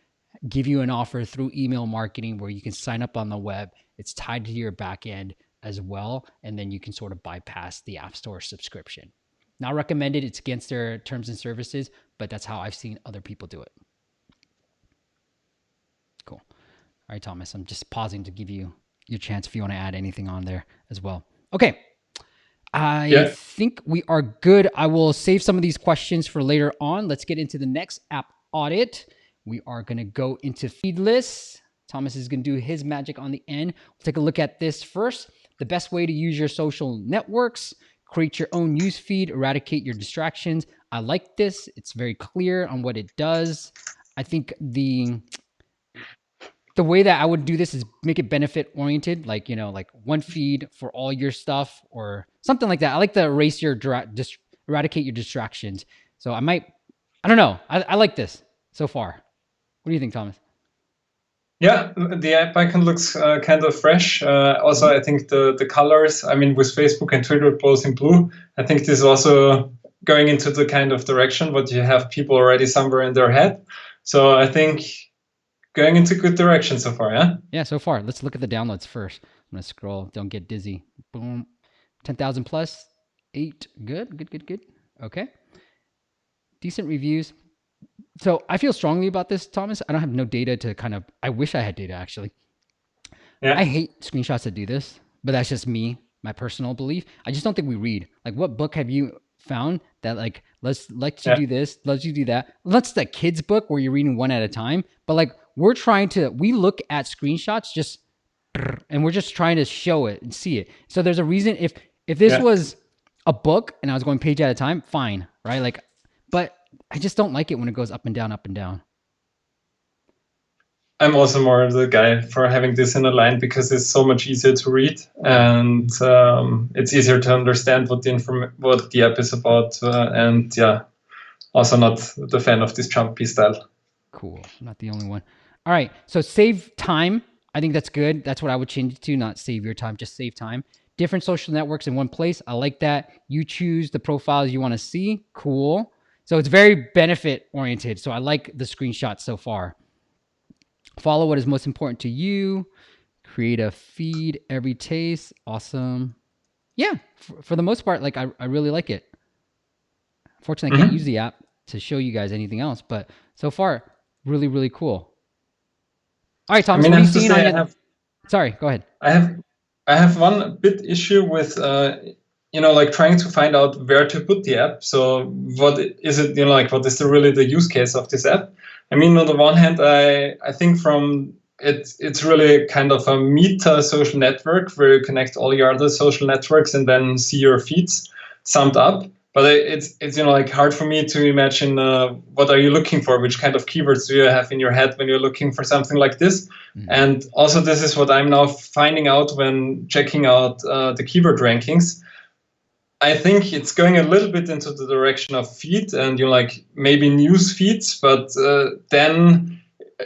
give you an offer through email marketing where you can sign up on the web. It's tied to your back end as well. And then you can sort of bypass the App Store subscription. Not recommended. It's against their terms and services, but that's how I've seen other people do it. Cool. All right, Thomas, I'm just pausing to give you your chance if you want to add anything on there as well. Okay. I think we are good. I will save some of these questions for later on. Let's get into the next app audit. We are going to go into feedless. Thomas is going to do his magic on the end. We'll take a look at this first. The best way to use your social networks, create your own news feed, eradicate your distractions. I like this. It's very clear on what it does. I think the way that I would do this is make it benefit oriented, like, you know, like one feed for all your stuff or something like that. I like the eradicate your distractions. So I don't know. I like this so far. What do you think, Thomas? Yeah, the app icon looks kind of fresh. Also, I think the colors, I mean, with Facebook and Twitter both in blue, I think this is also going into the kind of direction what you have people already somewhere in their head. So I think going into good direction so far, yeah? Yeah, so far. Let's look at the downloads first. I'm going to scroll. Don't get dizzy. Boom. 10,000 plus. 8. Good. Okay. Decent reviews. So I feel strongly about this, Thomas. I don't have no data to I wish I had data, actually. Yeah. I hate screenshots that do this, but that's just me, my personal belief. I just don't think we read. Like, what book have you found that like let's you do this, let's you do that? Let's the kids book where you're reading one at a time, but like we look at screenshots and we're just trying to show it and see it. So there's a reason if this was a book and I was going page at a time, fine, right? Like, but I just don't like it when it goes up and down, up and down. I'm also more the guy for having this in a line because it's so much easier to read and it's easier to understand what the app is about. And yeah, also not the fan of this jumpy style. Cool. I'm not the only one. All right. So save time. I think that's good. That's what I would change it to. Not save your time, just save time. Different social networks in one place. I like that. You choose the profiles you want to see. Cool. So it's very benefit oriented. So I like the screenshots so far. Follow what is most important to you. Create a feed, every taste. Awesome. Yeah, for the most part, like I really like it. Fortunately, I can't use the app to show you guys anything else, but so far, really, really cool. All right, Thomas, what are you seeing on your... Sorry, go ahead. I have one bit issue with like trying to find out where to put the app. So what is it, what is really the use case of this app? I mean, on the one hand, I think from it's really kind of a meta social network where you connect all your other social networks and then see your feeds summed up. But it's like hard for me to imagine what are you looking for, which kind of keywords do you have in your head when you're looking for something like this. And also this is what I'm now finding out when checking out the keyword rankings. I think it's going a little bit into the direction of feed and like maybe news feeds, but then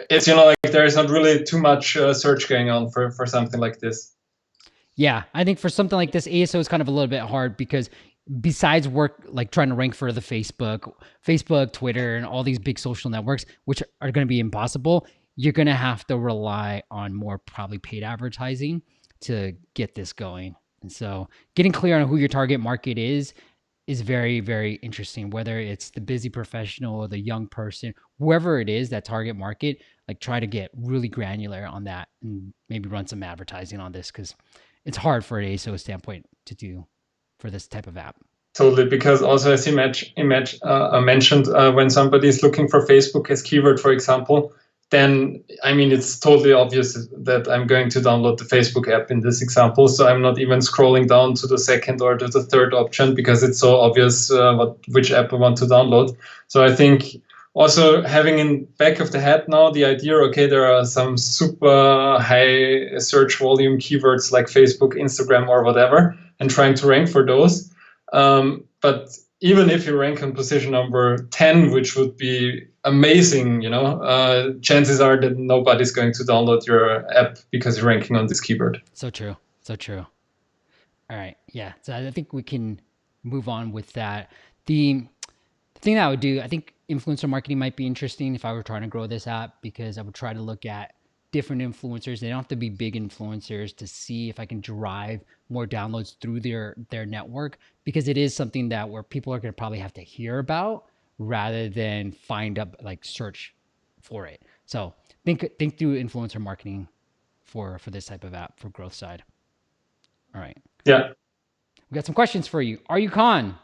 it's like there is not really too much search going on for something like this. Yeah, I think for something like this, ASO is kind of a little bit hard because besides work, like trying to rank for the Facebook, Twitter, and all these big social networks, which are going to be impossible, you're going to have to rely on more probably paid advertising to get this going. And so getting clear on who your target market is very, very interesting, whether it's the busy professional or the young person, whoever it is, that target market, like try to get really granular on that and maybe run some advertising on this because it's hard for an ASO standpoint to do for this type of app. Totally, because also as you mentioned, when somebody is looking for Facebook as keyword, for example, then I mean it's totally obvious that I'm going to download the Facebook app in this example. So I'm not even scrolling down to the second or to the third option because it's so obvious which app I want to download. So I think also having in back of the head now the idea, okay, there are some super high search volume keywords like Facebook, Instagram, or whatever, and trying to rank for those. But even if you rank on position number 10, which would be amazing, chances are that nobody's going to download your app because you're ranking on this keyword. So true. So true. All right. Yeah. So I think we can move on with that. The thing that I would do, I think influencer marketing might be interesting if I were trying to grow this app because I would try to look at different influencers. They don't have to be big influencers to see if I can drive more downloads through their network because it is something that where people are going to probably have to hear about rather than find up like search for it. So think through influencer marketing for this type of app for growth side. All right. Yeah. We got some questions for you. Are you Khan?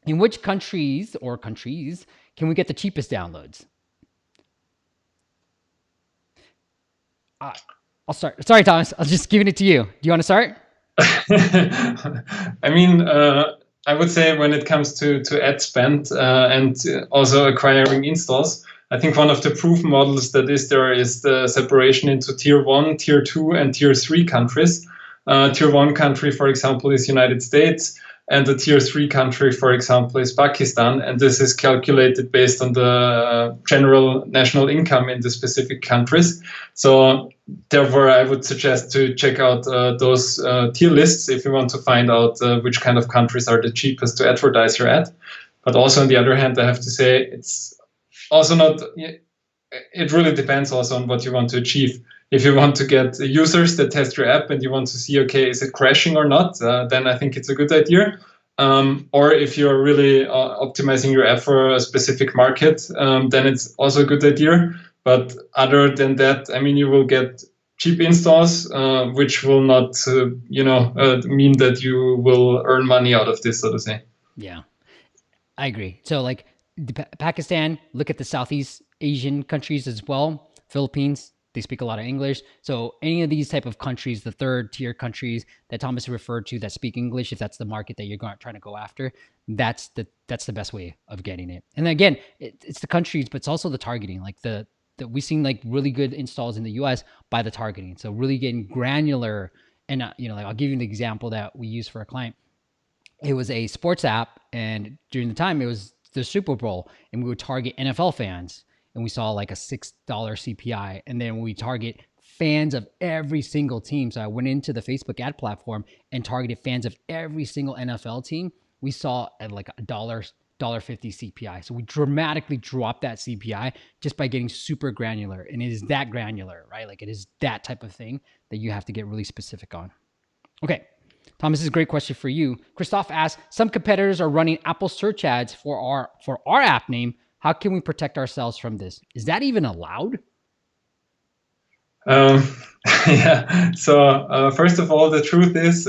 In which countries can we get the cheapest downloads? I'll start. Sorry, Thomas. I was just giving it to you. Do you want to start? I mean, I would say when it comes to ad spend and also acquiring installs, I think one of the proof models that is there is the separation into tier 1, tier 2, and tier 3 countries. Tier 1 country, for example, is United States. And the tier 3 country, for example, is Pakistan. And this is calculated based on the general national income in the specific countries. So therefore, I would suggest to check out those tier lists if you want to find out which kind of countries are the cheapest to advertise your ad. But also on the other hand, I have to say it's also not, it really depends also on what you want to achieve. If you want to get users that test your app and you want to see, okay, is it crashing or not, then I think it's a good idea. Or if you're really optimizing your app for a specific market, then it's also a good idea. But other than that, I mean, you will get cheap installs, which will not, mean that you will earn money out of this, so to say. Yeah, I agree. So like Pakistan, look at the Southeast Asian countries as well. Philippines, they speak a lot of English. So any of these type of countries, the third tier countries that Thomas referred to that speak English, if that's the market that you're trying to go after, that's the best way of getting it. And again, it's the countries, but it's also the targeting. Like we've seen like really good installs in the US by the targeting. So really getting granular. And like I'll give you an example that we use for a client. It was a sports app, and during the time it was the Super Bowl, and we would target NFL fans. And we saw like a $6 CPI. And then we target fans of every single team. So I went into the Facebook ad platform and targeted fans of every single NFL team. We saw at like $1.50 CPI. So we dramatically dropped that CPI just by getting super granular. And it is that granular, right? Like it is that type of thing that you have to get really specific on. Okay. Thomas, this is a great question for you. Christoph asks, some competitors are running Apple search ads for our app name. How can we protect ourselves from this? Is that even allowed? Yeah. So first of all, the truth is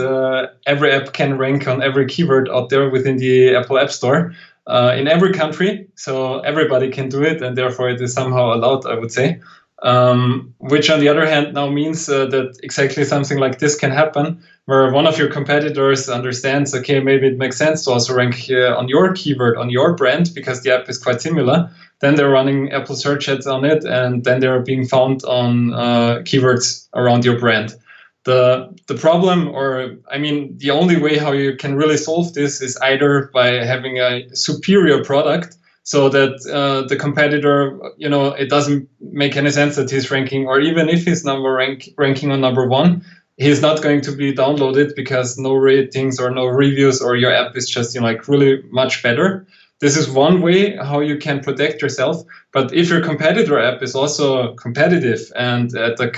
every app can rank on every keyword out there within the Apple App Store in every country. So everybody can do it, and therefore it is somehow allowed, I would say. which on the other hand now means that exactly something like this can happen, where one of your competitors understands, okay, maybe it makes sense to also rank on your keyword, on your brand, because the app is quite similar. Then they're running Apple search ads on it, and then they're being found on keywords around your brand. The problem, or I mean, the only way how you can really solve this is either by having a superior product, so that the competitor, it doesn't make any sense that he's ranking, or even if he's ranking on number one, he's not going to be downloaded because no ratings or no reviews, or your app is just like really much better. This is one way how you can protect yourself. But if your competitor app is also competitive and at a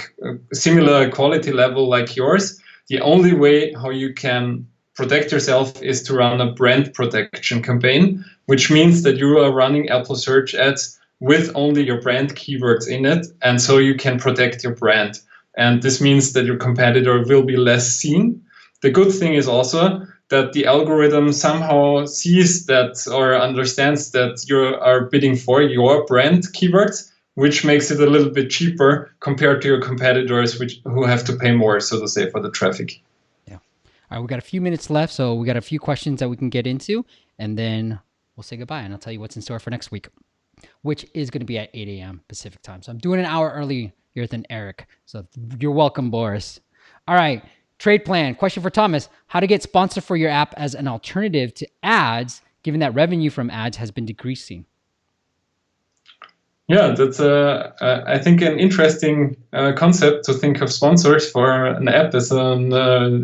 similar quality level like yours, the only way how you can protect yourself is to run a brand protection campaign, which means that you are running Apple search ads with only your brand keywords in it. And so you can protect your brand. And this means that your competitor will be less seen. The good thing is also that the algorithm somehow sees that or understands that you are bidding for your brand keywords, which makes it a little bit cheaper compared to your competitors, who have to pay more, so to say, for the traffic. Yeah. All right, we got a few minutes left, so we got a few questions that we can get into, and then we'll say goodbye, and I'll tell you what's in store for next week, which is going to be at 8 a.m. Pacific time. So I'm doing an hour earlier than Eric. So you're welcome, Boris. All right. Trade plan. Question for Thomas. How to get sponsored for your app as an alternative to ads, given that revenue from ads has been decreasing? Yeah, that's, I think, an interesting concept to think of sponsors for an app as an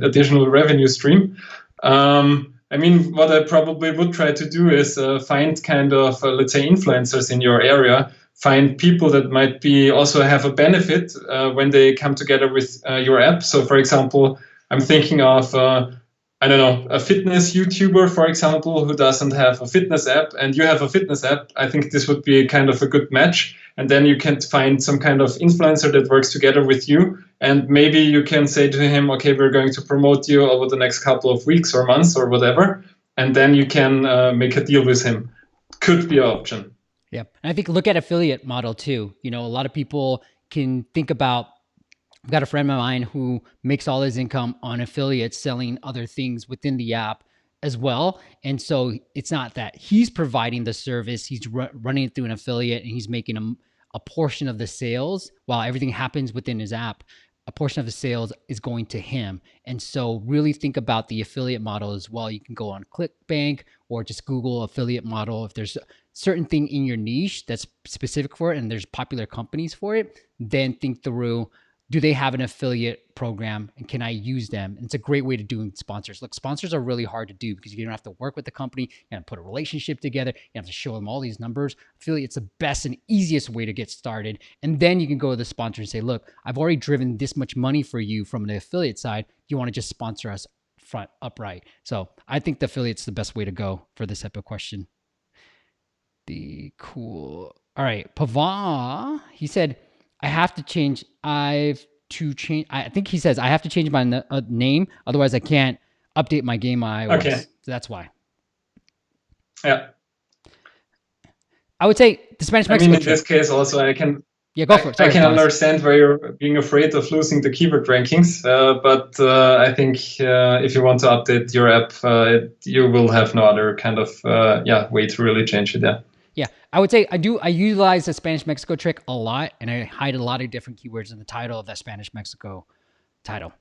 additional revenue stream. I mean, what I probably would try to do is find kind of, let's say, influencers in your area, find people that might be also have a benefit when they come together with your app. So, for example, I'm thinking of, I don't know, a fitness YouTuber, for example, who doesn't have a fitness app, and you have a fitness app. I think this would be kind of a good match. And then you can find some kind of influencer that works together with you. And maybe you can say to him, okay, we're going to promote you over the next couple of weeks or months or whatever. And then you can make a deal with him. Could be an option. Yeah. And I think look at affiliate model too. A lot of people can think about, I've got a friend of mine who makes all his income on affiliates selling other things within the app as well. And so it's not that he's providing the service, he's running it through an affiliate, and he's making a portion of the sales while everything happens within his app. A portion of the sales is going to him. And so really think about the affiliate model as well. You can go on ClickBank or just Google affiliate model. If there's a certain thing in your niche that's specific for it and there's popular companies for it, then think through, do they have an affiliate program and can I use them? And it's a great way to do sponsors. Look, sponsors are really hard to do because you don't have to work with the company. You have to put a relationship together. You have to show them all these numbers. Affiliate's the best and easiest way to get started. And then you can go to the sponsor and say, look, I've already driven this much money for you from the affiliate side. You want to just sponsor us upright. So I think the affiliate's the best way to go for this type of question. Cool. All right. Pava, he said, I think he says I have to change my name, otherwise I can't update my game on iOS. Okay. So that's why. Yeah. I would say the Spanish Mexico. I mean, in this case, also I can. Yeah, go for it. Sorry, I can Thomas. understand why you're being afraid of losing the keyword rankings, but I think if you want to update your app, you will have no other kind of way to really change it. Yeah. Yeah, I would say I utilize the Spanish Mexico trick a lot, and I hide a lot of different keywords in the title of that Spanish Mexico title.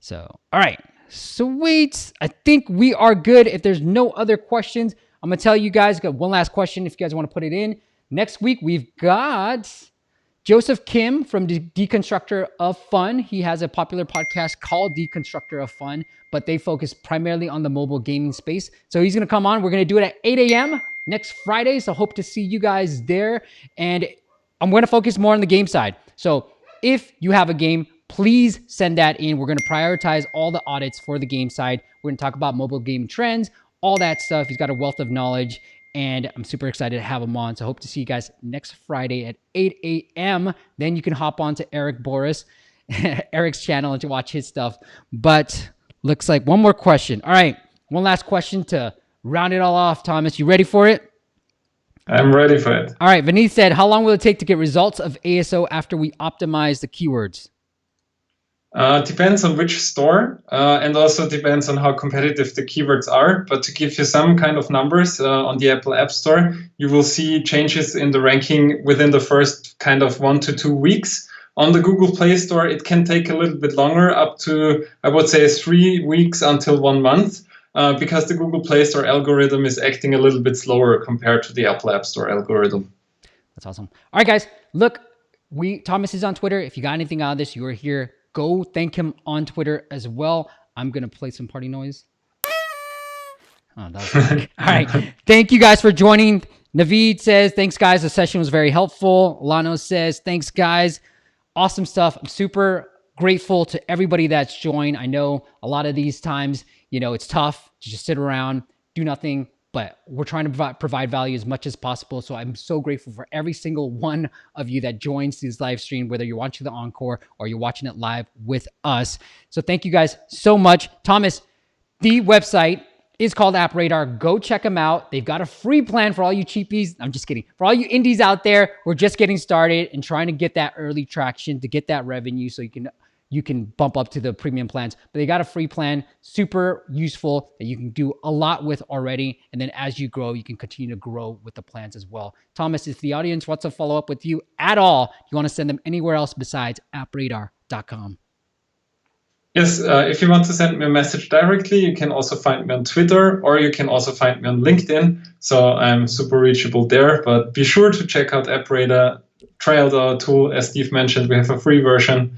So, all right, sweet. I think we are good. If there's no other questions, I'm gonna tell you guys. Got one last question. If you guys want to put it in next week, we've got Joseph Kim from Deconstructor of Fun. He has a popular podcast called Deconstructor of Fun, but they focus primarily on the mobile gaming space. So he's gonna come on. We're gonna do it at 8 a.m. next Friday. So hope to see you guys there. And I'm going to focus more on the game side. So if you have a game, please send that in. We're going to prioritize all the audits for the game side. We're going to talk about mobile game trends, all that stuff. He's got a wealth of knowledge and I'm super excited to have him on. So hope to see you guys next Friday at 8 a.m. Then you can hop on to Eric's channel and to watch his stuff. But looks like one more question. All right. One last question to round it all off, Thomas. You ready for it? I'm ready for it. All right. Vineet said, how long will it take to get results of ASO after we optimize the keywords? Depends on which store, and also depends on how competitive the keywords are. But to give you some kind of numbers, on the Apple App Store, you will see changes in the ranking within the first kind of 1 to 2 weeks. On the Google Play Store, it can take a little bit longer, up to, I would say, 3 weeks until 1 month, because the Google Play Store algorithm is acting a little bit slower compared to the Apple App Store algorithm. That's awesome. All right, guys. Look, Thomas is on Twitter. If you got anything out of this, you are here. Go thank him on Twitter as well. I'm going to play some party noise. Oh, that was sick. All right. Thank you guys for joining. Naveed says, thanks, guys. The session was very helpful. Lano says, thanks, guys. Awesome stuff. I'm super grateful to everybody that's joined. I know a lot of these times, it's tough to just sit around, do nothing, but we're trying to provide value as much as possible. So I'm so grateful for every single one of you that joins this live stream, whether you're watching the encore or you're watching it live with us. So thank you guys so much. Thomas, the website is called App Radar. Go check them out. They've got a free plan for all you cheapies. I'm just kidding. For all you indies out there, we're just getting started and trying to get that early traction to get that revenue so you can bump up to the premium plans. But they got a free plan, super useful, that you can do a lot with already. And then as you grow, you can continue to grow with the plans as well. Thomas, if the audience wants to follow up with you at all, you want to send them anywhere else besides appradar.com. Yes, if you want to send me a message directly, you can also find me on Twitter, or you can also find me on LinkedIn. So I'm super reachable there. But be sure to check out AppRadar, try out our tool. As Steve mentioned, we have a free version.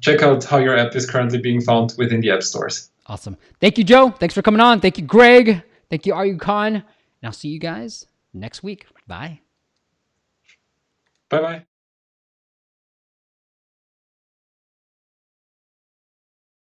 Check out how your app is currently being found within the app stores. Awesome. Thank you, Joe. Thanks for coming on. Thank you, Greg. Thank you, Khan. And I'll see you guys next week. Bye. Bye-bye.